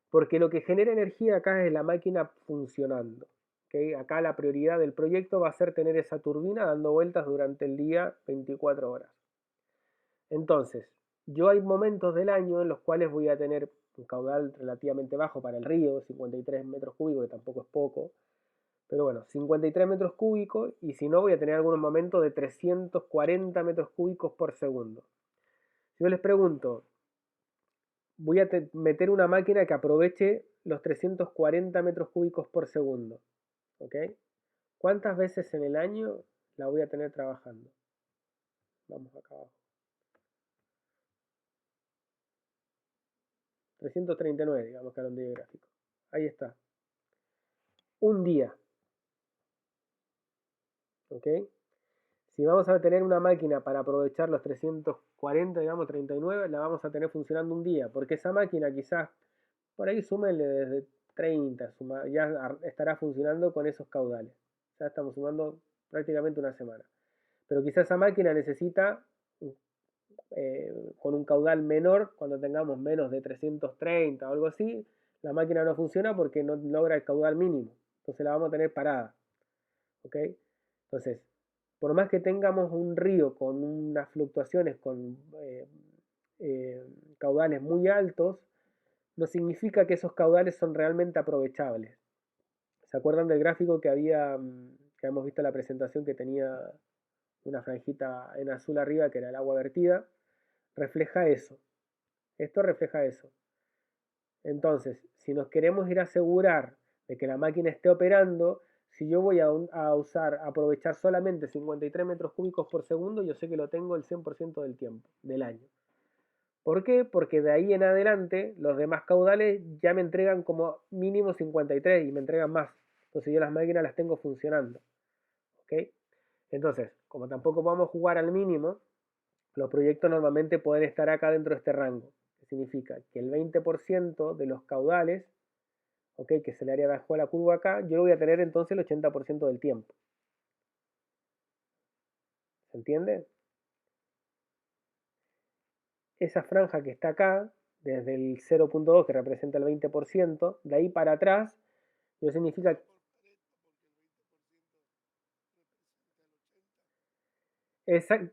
Porque lo que genera energía acá es la máquina funcionando. ¿Okay? Acá la prioridad del proyecto va a ser tener esa turbina dando vueltas durante el día 24 horas. Entonces, yo hay momentos del año en los cuales voy a tener un caudal relativamente bajo para el río, 53 metros cúbicos, que tampoco es poco, Pero bueno, 53 metros cúbicos, y si no voy a tener algunos momentos de 340 metros cúbicos por segundo. Si yo les pregunto, voy a meter una máquina que aproveche los 340 metros cúbicos por segundo, ¿ok? ¿Cuántas veces en el año la voy a tener trabajando? Vamos acá abajo. 339, digamos, calendario gráfico. Ahí está. Un día, ¿ok? Si vamos a tener una máquina para aprovechar los 340, digamos 39, la vamos a tener funcionando un día, porque esa máquina quizás, por ahí súmenle desde 30, ya estará funcionando con esos caudales. Ya estamos sumando prácticamente una semana. Pero quizás esa máquina necesita, con un caudal menor, cuando tengamos menos de 330 o algo así, la máquina no funciona porque no logra el caudal mínimo. Entonces la vamos a tener parada. ¿Ok? Entonces, por más que tengamos un río con unas fluctuaciones, con eh, caudales muy altos, no significa que esos caudales son realmente aprovechables. ¿Se acuerdan del gráfico que hemos visto en la presentación, que tenía una franjita en azul arriba, que era el agua vertida? Refleja eso. Esto refleja eso. Entonces, si nos queremos ir a asegurar de que la máquina esté operando, si yo voy a aprovechar solamente 53 metros cúbicos por segundo, yo sé que lo tengo el 100% del tiempo, del año. ¿Por qué? Porque de ahí en adelante los demás caudales ya me entregan como mínimo 53 y me entregan más. Entonces yo las máquinas las tengo funcionando. ¿Ok? Entonces, como tampoco vamos a jugar al mínimo, los proyectos normalmente pueden estar acá dentro de este rango. Que significa que el 20% de los caudales, ¿ok?, que es el área bajo la curva acá, yo lo voy a tener entonces el 80% del tiempo. ¿Se entiende? Esa franja que está acá, desde el 0.2, que representa el 20%, de ahí para atrás, eso significa,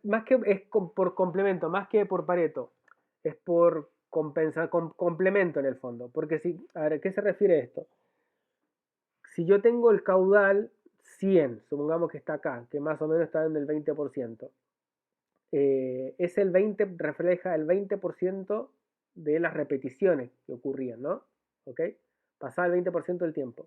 más que es por complemento, más que por Pareto, es por complemento en el fondo. Porque si, a ver, ¿a qué se refiere esto? Si yo tengo el caudal 100, supongamos que está acá, que más o menos está en el 20%, es el 20, refleja el 20% de las repeticiones que ocurrían, ¿no? ¿Ok? Pasaba el 20% del tiempo.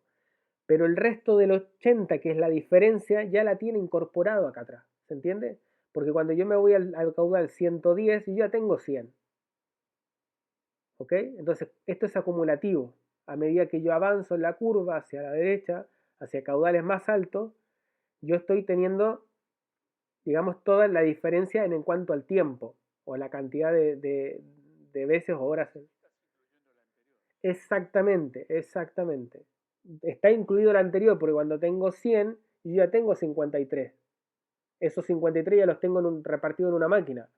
Pero el resto del 80, que es la diferencia, ya la tiene incorporado acá atrás. ¿Se entiende? Porque cuando yo me voy al caudal 110, yo ya tengo 100. ¿Ok? Entonces, esto es acumulativo. A medida que yo avanzo en la curva hacia la derecha, hacia caudales más altos, yo estoy teniendo, digamos, toda la diferencia en cuanto al tiempo o la cantidad de veces o horas. Exactamente, exactamente. Está incluido el anterior porque cuando tengo 100, yo ya tengo 53. Esos 53 ya los tengo repartidos en una máquina.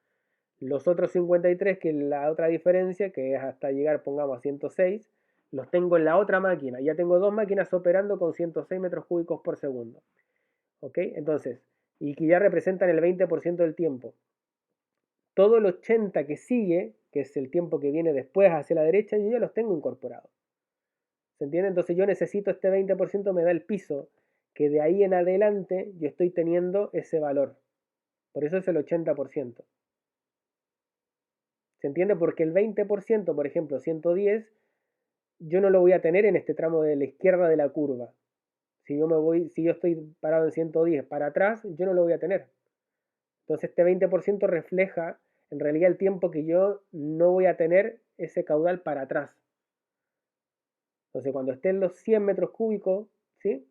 Los otros 53, que es la otra diferencia, que es hasta llegar, pongamos, a 106, los tengo en la otra máquina. Ya tengo dos máquinas operando con 106 metros cúbicos por segundo. ¿Ok? Entonces, y que ya representan el 20% del tiempo. Todo el 80 que sigue, que es el tiempo que viene después hacia la derecha, yo ya los tengo incorporados. ¿Se entiende? Entonces yo necesito este 20%, me da el piso, que de ahí en adelante yo estoy teniendo ese valor. Por eso es el 80%. ¿Se entiende? Porque el 20%, por ejemplo, 110, yo no lo voy a tener en este tramo de la izquierda de la curva. Si yo estoy parado en 110 para atrás, yo no lo voy a tener. Entonces este 20% refleja en realidad el tiempo que yo no voy a tener ese caudal para atrás. Entonces cuando esté en los 100 metros cúbicos, ¿sí?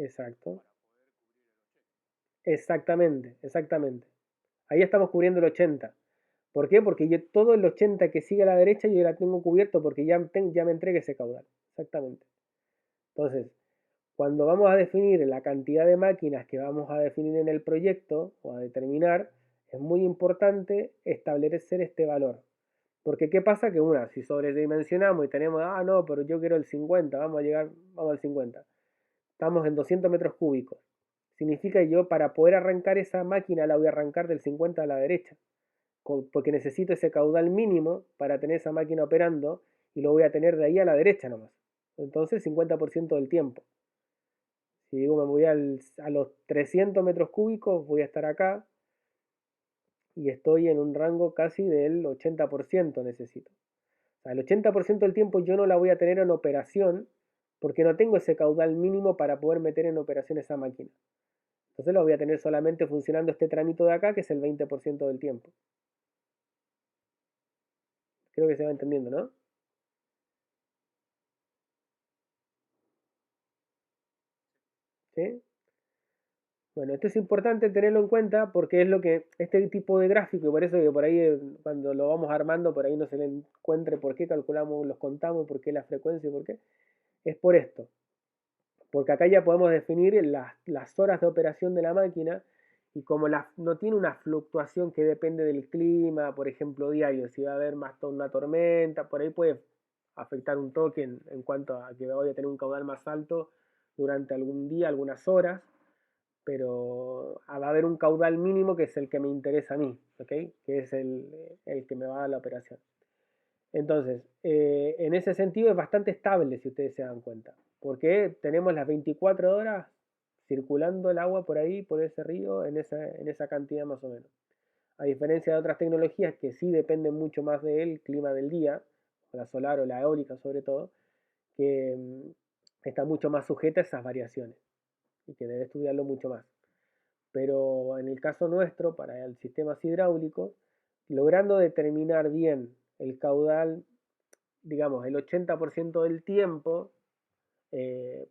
Exacto. Exactamente, exactamente. Ahí estamos cubriendo el 80. ¿Por qué? Porque yo todo el 80 que sigue a la derecha yo ya la tengo cubierto porque ya me entrega ese caudal. Exactamente. Entonces, cuando vamos a definir la cantidad de máquinas que vamos a definir en el proyecto o a determinar, es muy importante establecer este valor. Porque ¿qué pasa? Que si sobredimensionamos y tenemos, no, pero yo quiero el 50, vamos al 50. Estamos en 200 metros cúbicos. Significa que yo para poder arrancar esa máquina la voy a arrancar del 50 a la derecha. porque necesito ese caudal mínimo para tener esa máquina operando y lo voy a tener de ahí a la derecha nomás. Entonces 50% del tiempo. Si digo me voy a los 300 metros cúbicos, voy a estar acá y estoy en un rango casi del 80% necesito. O sea, el 80% del tiempo yo no la voy a tener en operación porque no tengo ese caudal mínimo para poder meter en operación esa máquina. Entonces lo voy a tener solamente funcionando este tramito de acá, que es el 20% del tiempo. Creo que se va entendiendo, ¿no? ¿Sí? Bueno, esto es importante tenerlo en cuenta porque es lo que este tipo de gráfico, y por eso que por ahí cuando lo vamos armando, por ahí no se le encuentre por qué calculamos, los contamos, por qué la frecuencia, por qué. Es por esto. Porque acá ya podemos definir las horas de operación de la máquina y como no tiene una fluctuación que depende del clima, por ejemplo, diario, si va a haber más una tormenta, por ahí puede afectar un toque en cuanto a que voy a tener un caudal más alto durante algún día, algunas horas, pero va a haber un caudal mínimo que es el que me interesa a mí, ¿ok? Que es el que me va a dar la operación. Entonces, en ese sentido es bastante estable si ustedes se dan cuenta, porque tenemos las 24 horas circulando el agua por ahí, por ese río, en esa cantidad más o menos. A diferencia de otras tecnologías que sí dependen mucho más del clima del día, la solar o la eólica sobre todo, que está mucho más sujeta a esas variaciones y que debe estudiarlo mucho más. Pero en el caso nuestro, para el sistemas hidráulicos, logrando determinar bien el caudal, digamos, el 80% del tiempo,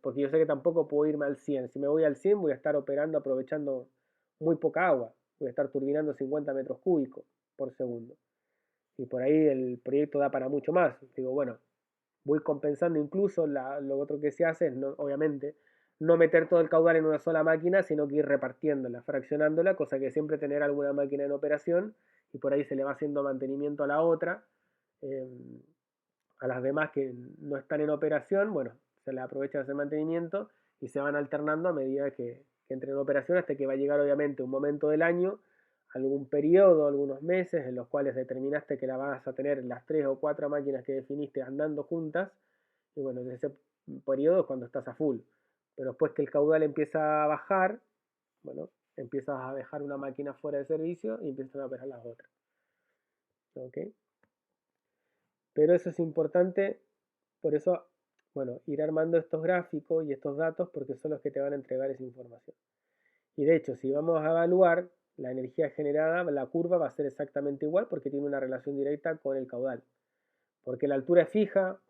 porque yo sé que tampoco puedo irme al 100. Si me voy al 100 voy a estar operando, aprovechando muy poca agua. Voy a estar turbinando 50 metros cúbicos por segundo. Y por ahí el proyecto da para mucho más. Digo, bueno, voy compensando incluso, lo otro que se hace es, no, obviamente, no meter todo el caudal en una sola máquina, sino que ir repartiéndola, fraccionándola, cosa que siempre tener alguna máquina en operación y por ahí se le va haciendo mantenimiento a la otra. Eh, a las demás que no están en operación, bueno, se les aprovecha ese mantenimiento y se van alternando a medida que entren en operación hasta que va a llegar obviamente un momento del año, algún periodo, algunos meses en los cuales determinaste que la vas a tener las 3 o 4 máquinas que definiste andando juntas y bueno, en ese periodo es cuando estás a full. Pero después que el caudal empieza a bajar, bueno, empiezas a dejar una máquina fuera de servicio y empiezan a operar las otras. ¿Ok? Pero eso es importante, por eso, bueno, ir armando estos gráficos y estos datos porque son los que te van a entregar esa información. Y de hecho, si vamos a evaluar la energía generada, la curva va a ser exactamente igual porque tiene una relación directa con el caudal. Porque la altura es fija,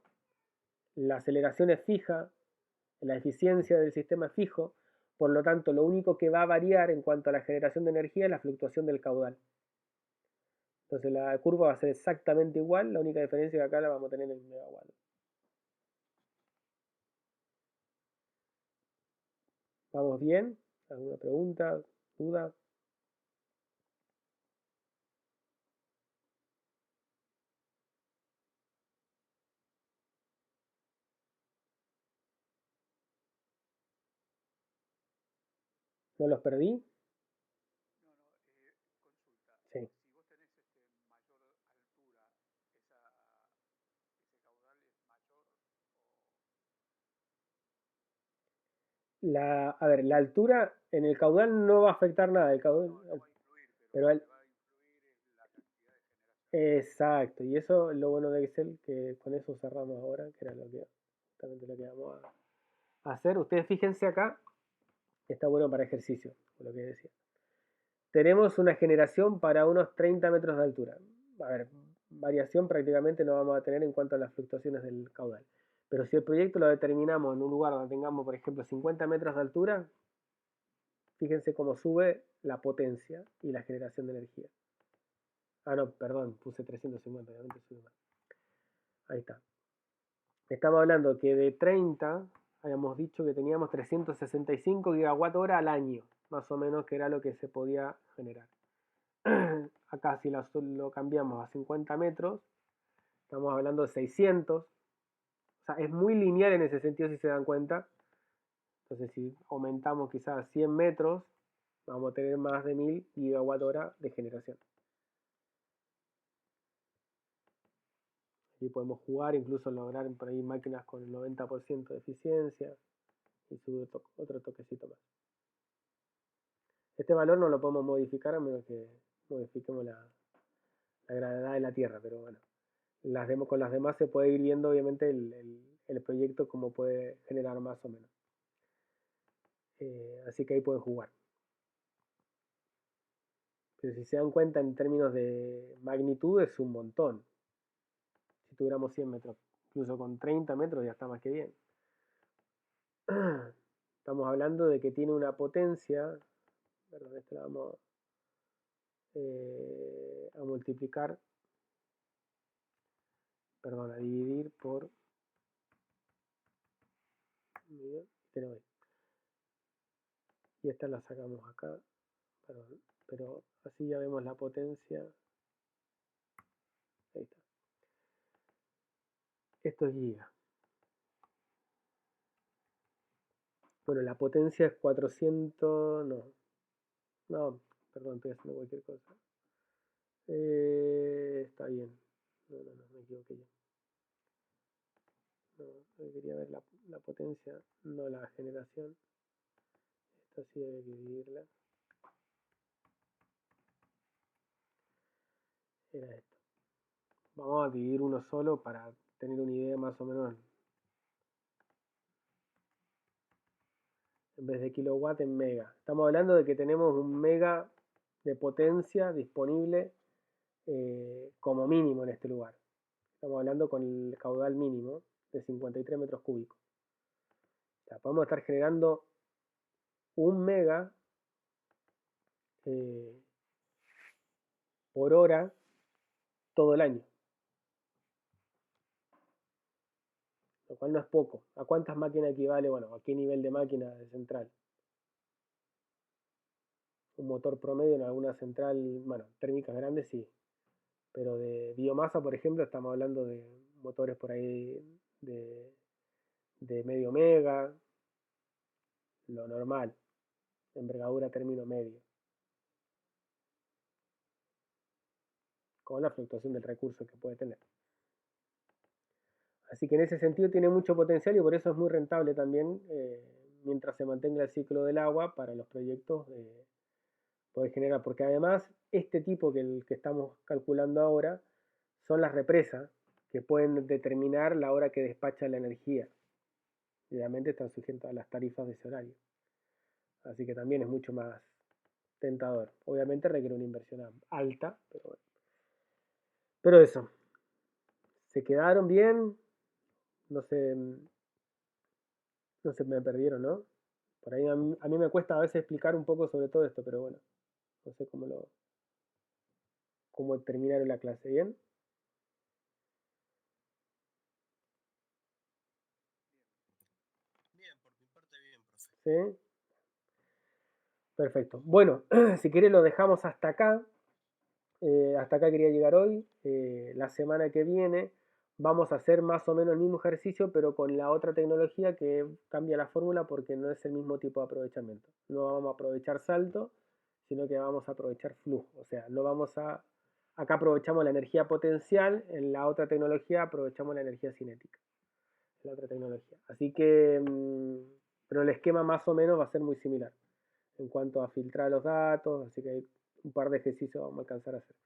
la aceleración es fija, la eficiencia del sistema es fijo, por lo tanto, lo único que va a variar en cuanto a la generación de energía es la fluctuación del caudal. Entonces la curva va a ser exactamente igual, la única diferencia es que acá la vamos a tener en megawatt. ¿Vamos bien? ¿Alguna pregunta? ¿Duda? ¿No los perdí? Sí. A ver, la altura en el caudal no va a afectar nada, el caudal, pero exacto, y eso es lo bueno de Excel, que con eso cerramos ahora, que era justamente lo que vamos a hacer. Ustedes fíjense acá, está bueno para ejercicio, por lo que decía. Tenemos una generación para unos 30 metros de altura. A ver, variación prácticamente no vamos a tener en cuanto a las fluctuaciones del caudal. Pero si el proyecto lo determinamos en un lugar donde tengamos, por ejemplo, 50 metros de altura, fíjense cómo sube la potencia y la generación de energía. Ah, no, perdón, puse 350, obviamente sube más. Ahí está. Estamos hablando que de 30, habíamos dicho que teníamos 365 gigawatt hora al año, más o menos, que era lo que se podía generar. Acá si lo cambiamos a 50 metros, estamos hablando de 600. O sea, es muy lineal en ese sentido si se dan cuenta. Entonces si aumentamos quizás 100 metros, vamos a tener más de 1000 gigawatt hora de generación. Aquí podemos jugar, incluso lograr por ahí máquinas con el 90% de eficiencia y subir otro toquecito más. Este valor no lo podemos modificar a menos que modifiquemos la gravedad de la Tierra, pero bueno, con las demás se puede ir viendo obviamente el proyecto como puede generar más o menos. Así que ahí pueden jugar. Pero si se dan cuenta en términos de magnitud es un montón. Si tuviéramos 100 metros, incluso con 30 metros ya está más que bien. Estamos hablando de que tiene una potencia, perdón, esto la vamos a multiplicar, perdón, a dividir por, tenemos, y esta la sacamos acá, perdón, pero así ya vemos la potencia. Ahí está. Esto es giga. Bueno, la potencia es 400, no, perdón, estoy haciendo cualquier cosa. Está bien. No, me equivoqué yo. No, quería ver la potencia, no la generación. Esta sí hay que dividirla. Era esto. Vamos a dividir uno solo para tener una idea más o menos. En vez de kilowatt en mega. Estamos hablando de que tenemos un mega de potencia disponible como mínimo en este lugar. Estamos hablando con el caudal mínimo de 53 metros cúbicos. O sea, podemos estar generando un mega por hora todo el año. Lo cual no es poco. ¿A cuántas máquinas equivale? Bueno, ¿a qué nivel de máquina de central? Un motor promedio en alguna central, bueno, térmicas grandes sí. Pero de biomasa, por ejemplo, estamos hablando de motores por ahí de medio mega, lo normal, envergadura término medio, con la fluctuación del recurso que puede tener. Así que en ese sentido tiene mucho potencial y por eso es muy rentable también, mientras se mantenga el ciclo del agua para los proyectos poder generar, porque además este tipo que el que estamos calculando ahora son las represas que pueden determinar la hora que despacha la energía. Obviamente están sujetas a las tarifas de ese horario. Así que también es mucho más tentador. Obviamente requiere una inversión alta, pero bueno. Pero eso, se quedaron bien, no se, no se me perdieron, ¿no? Por ahí a mí me cuesta a veces explicar un poco sobre todo esto, pero bueno, no sé cómo terminaron la clase. ¿Bien? Bien, por mi parte bien, profe. ¿Sí? Perfecto. Bueno, si quieres lo dejamos hasta acá. Hasta acá quería llegar hoy. La semana que viene vamos a hacer más o menos el mismo ejercicio, pero con la otra tecnología que cambia la fórmula porque no es el mismo tipo de aprovechamiento. No vamos a aprovechar salto, sino que vamos a aprovechar flujo. O sea, no vamos a... Acá aprovechamos la energía potencial, en la otra tecnología aprovechamos la energía cinética. La otra tecnología. Así que, pero el esquema más o menos va a ser muy similar en cuanto a filtrar los datos, así que hay un par de ejercicios vamos a alcanzar a hacer.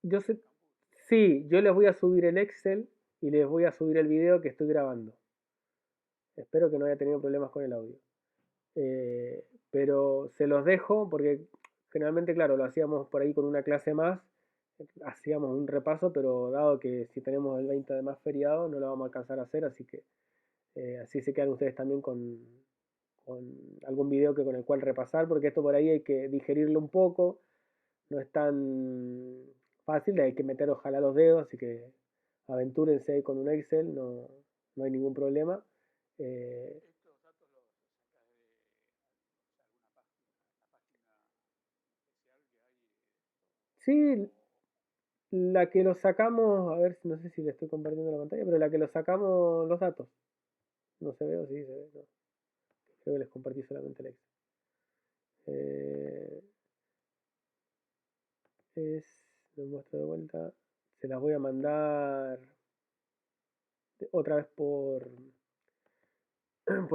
Yo sé, sí, yo les voy a subir el Excel y les voy a subir el video que estoy grabando. Espero que no haya tenido problemas con el audio. Pero se los dejo porque generalmente, claro, lo hacíamos por ahí con una clase más, hacíamos un repaso, pero dado que si tenemos el 20 de más feriado no lo vamos a alcanzar a hacer, así que así se quedan ustedes también con algún video con el cual repasar, porque esto por ahí hay que digerirlo un poco, no es tan fácil, hay que meter ojalá los dedos, así que aventúrense ahí con un Excel, no hay ningún problema. Eh, sí, la que lo sacamos, a ver, no sé si le estoy compartiendo la pantalla, pero la que lo sacamos los datos, no se ve o sí se ve, no. Creo que les compartí solamente el Excel. Es Les muestro de vuelta. Se las voy a mandar otra vez por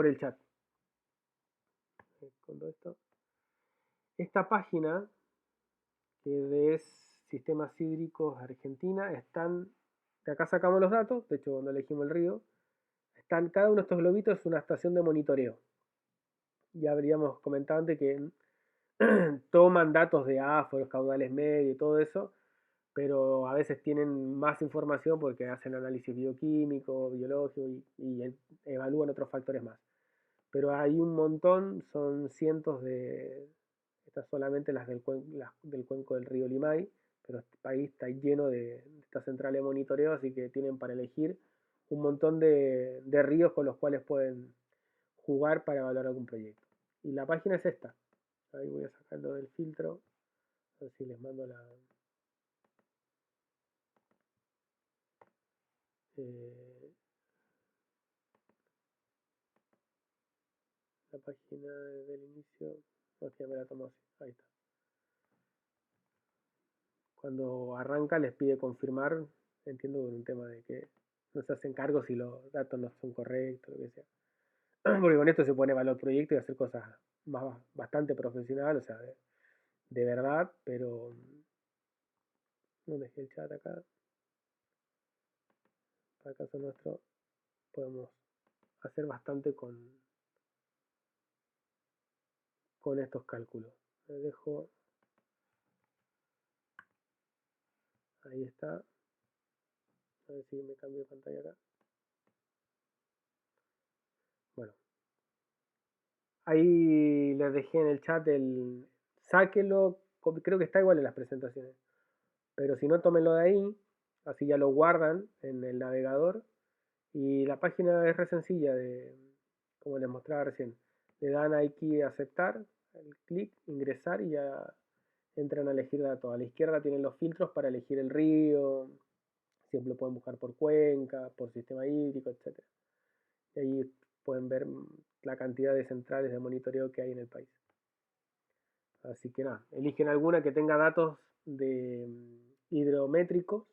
el chat. Con todo esto. Esta página, que es Sistemas Hídricos Argentina, están, de acá sacamos los datos, de hecho cuando elegimos el río, están, cada uno de estos globitos es una estación de monitoreo. Ya habríamos comentado antes que toman datos de áforos, caudales medios y todo eso, pero a veces tienen más información porque hacen análisis bioquímico, biológico y evalúan otros factores más. Pero hay un montón, son cientos de, estas solamente las del cuenco del río Limay, pero este país está lleno de estas centrales de monitoreo, así que tienen para elegir un montón de ríos con los cuales pueden jugar para evaluar algún proyecto. Y la página es esta. Ahí voy a sacarlo del filtro, a ver si les mando eh, la página del inicio. No, ya me la tomó así. Ahí está. Cuando arranca les pide confirmar, entiendo por un tema de que no se hacen cargos si los datos no son correctos, lo que sea. Porque con esto se pone valor proyecto y hacer cosas bastante profesionales, o sea, de verdad, pero no dejé el chat acá. Para el caso nuestro podemos hacer bastante con estos cálculos. Les dejo, ahí está. A ver si me cambio de pantalla acá. Bueno, ahí les dejé en el chat el sáquelo, creo que está igual en las presentaciones. Pero si no, tómenlo de ahí, así ya lo guardan en el navegador. Y la página es re sencilla, como les mostraba recién. Le dan aquí aceptar, el clic, ingresar y ya entran a elegir datos. A la izquierda tienen los filtros para elegir el río, siempre lo pueden buscar por cuenca, por sistema hídrico, etc. Y ahí pueden ver la cantidad de centrales de monitoreo que hay en el país. Así que nada, eligen alguna que tenga datos de hidrométricos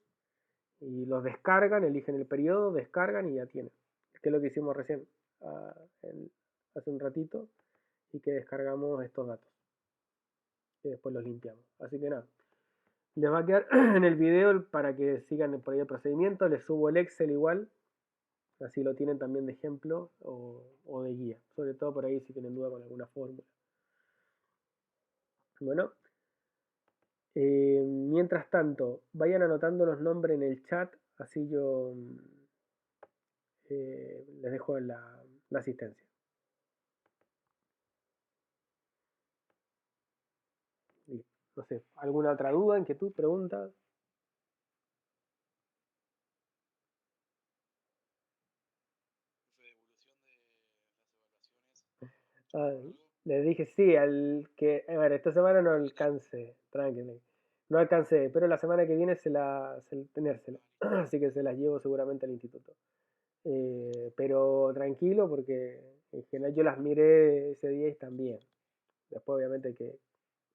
y los descargan, eligen el periodo, descargan y ya tienen. Que es lo que hicimos recién, hace un ratito, y que descargamos estos datos. Y después los limpiamos. Así que nada, les va a quedar en el video para que sigan por ahí el procedimiento. Les subo el Excel igual, así lo tienen también de ejemplo o de guía. Sobre todo por ahí si tienen duda con alguna fórmula. Bueno, mientras tanto, vayan anotando los nombres en el chat, así yo les dejo la asistencia. Listo. No sé, ¿alguna otra duda, inquietud, pregunta? Ah, les dije sí, a ver, esta semana no alcance, tranquilo, no alcancé, pero la semana que viene tenérsela, así que se las llevo seguramente al instituto. Pero tranquilo porque en general yo las miré ese día y están bien. Después obviamente hay que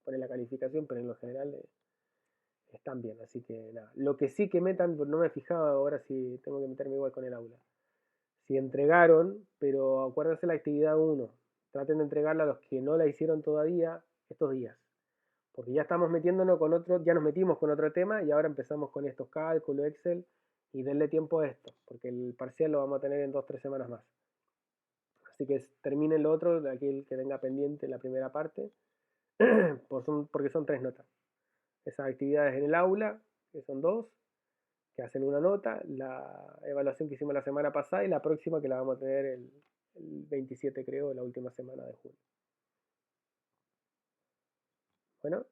poner la calificación, pero en lo general están bien, así que nada. Lo que sí que metan, no me fijaba ahora si tengo que meterme igual con el aula. Si entregaron, pero acuérdense la actividad 1, traten de entregarla a los que no la hicieron todavía estos días. Porque ya estamos metiéndonos con otro, ya nos metimos con otro tema y ahora empezamos con estos cálculos, Excel, y denle tiempo a esto, porque el parcial lo vamos a tener en 2-3 semanas más. Así que terminen lo otro, de aquel que tenga pendiente la primera parte, porque son 3 notas. Esas actividades en el aula, que son 2, que hacen una nota, la evaluación que hicimos la semana pasada y la próxima que la vamos a tener el 27 creo, la última semana de julio. Bueno,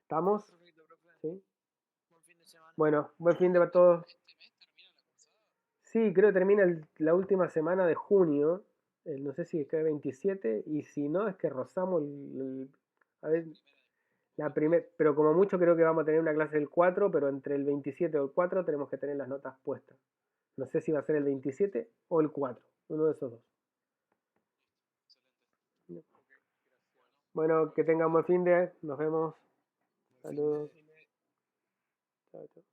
¿estamos? ¿Sí? Bueno, buen fin de todos. Sí, creo que termina la última semana de junio, no sé si es que el 27, y si no es que rozamos a ver, pero como mucho creo que vamos a tener una clase del 4, pero entre el 27 o el 4 tenemos que tener las notas puestas. No sé si va a ser el 27 o el 4, uno de esos dos. Bueno, que tengan buen fin de, nos vemos. Saludos. Chao, chao.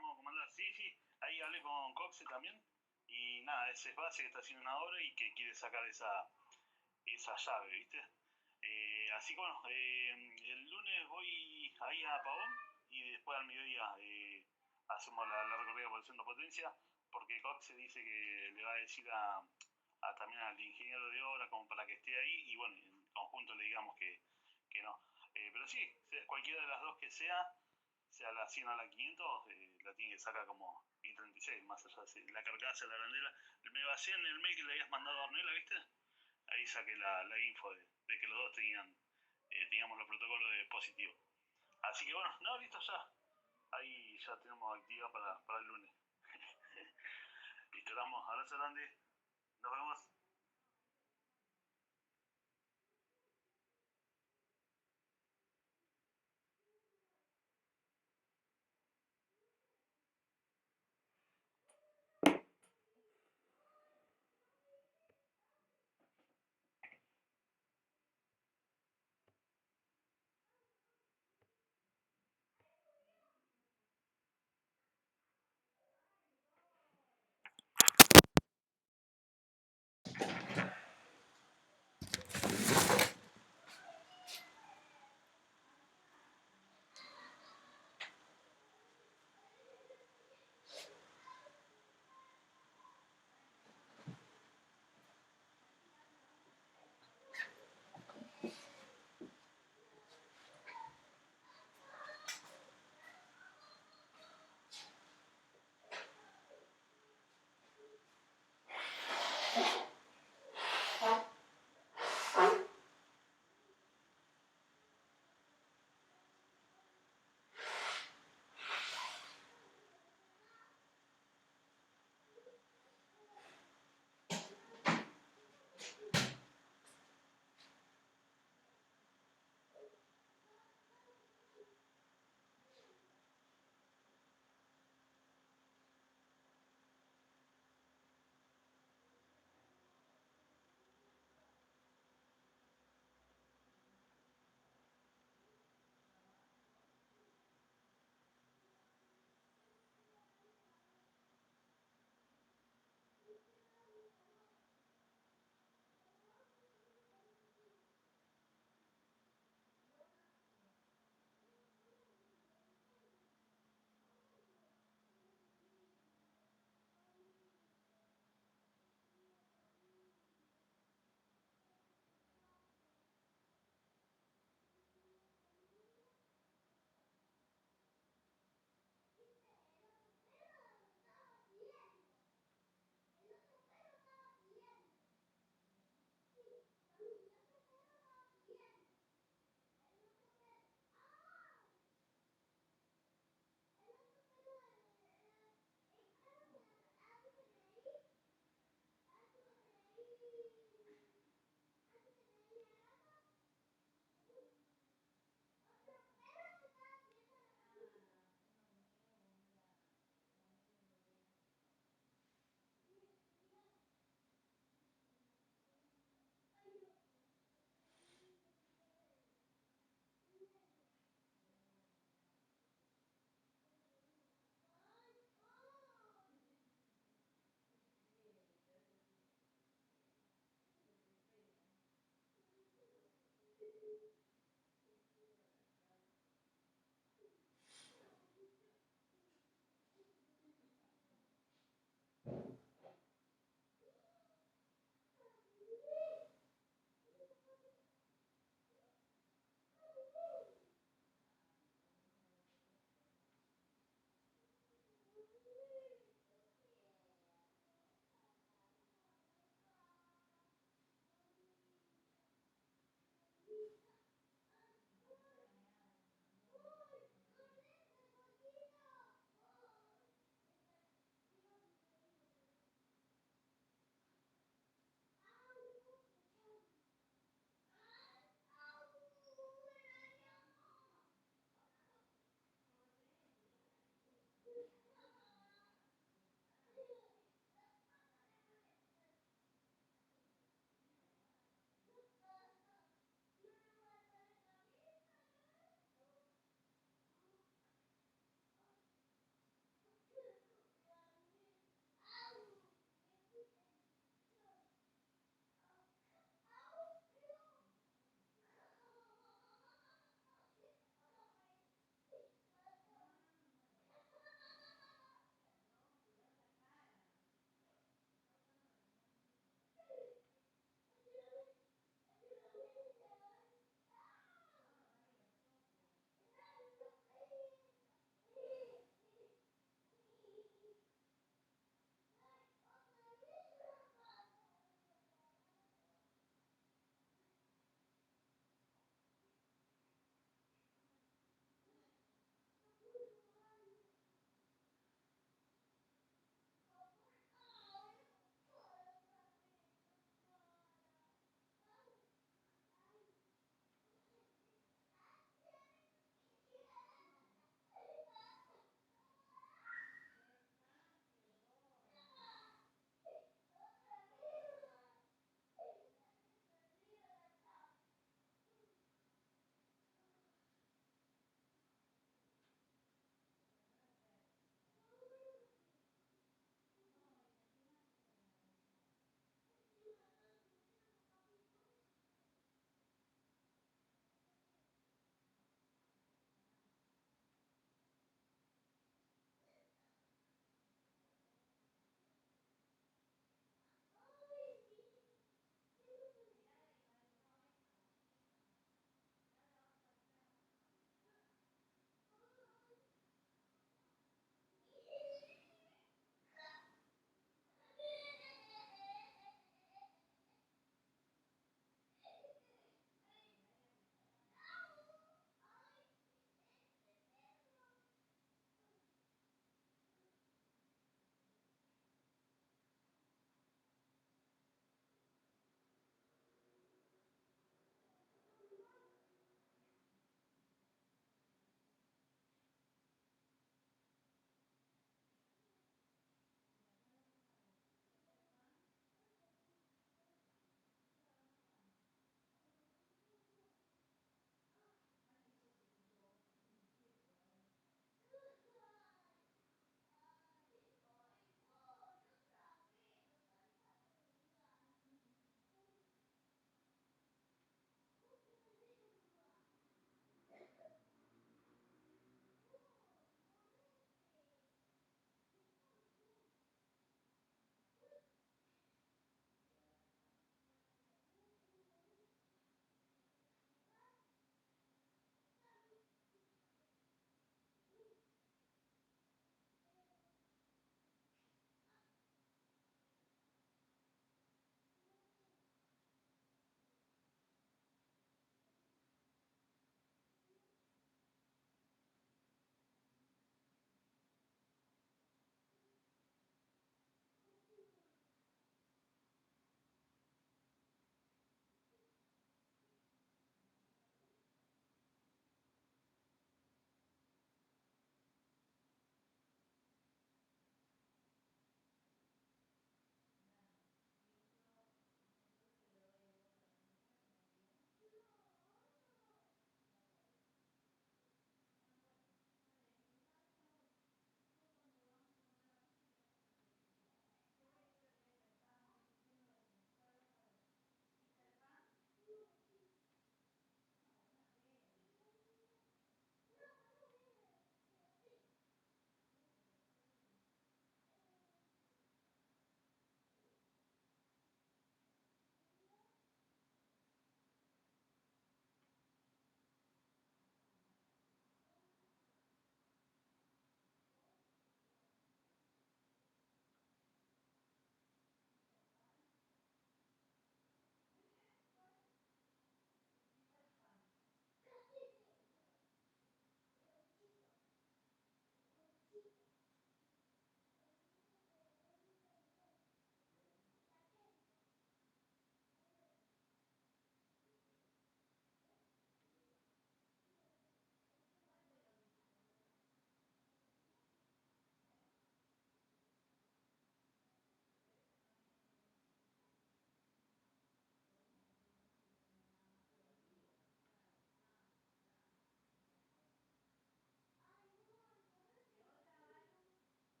¿Cómo andás? Sí, sí, ahí hablé con Coxe también. Y nada, ese es base que está haciendo una obra y que quiere sacar esa llave, ¿viste? Así que bueno, el lunes voy ahí a Pavón y después al mediodía hacemos la recorrida por el centro potencia, porque Coxe dice que le va a decir también al ingeniero de obra como para que esté ahí y bueno, en conjunto le digamos que no. Pero sí, cualquiera de las dos que sea la 100 o la 500, la tiene que sacar como I-36, más allá de la carcasa, la bandera. Me basé en el mail que le habías mandado a Ornella, ¿viste? Ahí saqué la info de que los dos teníamos los protocolos de positivo. Así que bueno, no, listo ya. Ahí ya tenemos actividad para el lunes. Listo, damos. Abrazo grande. Nos vemos.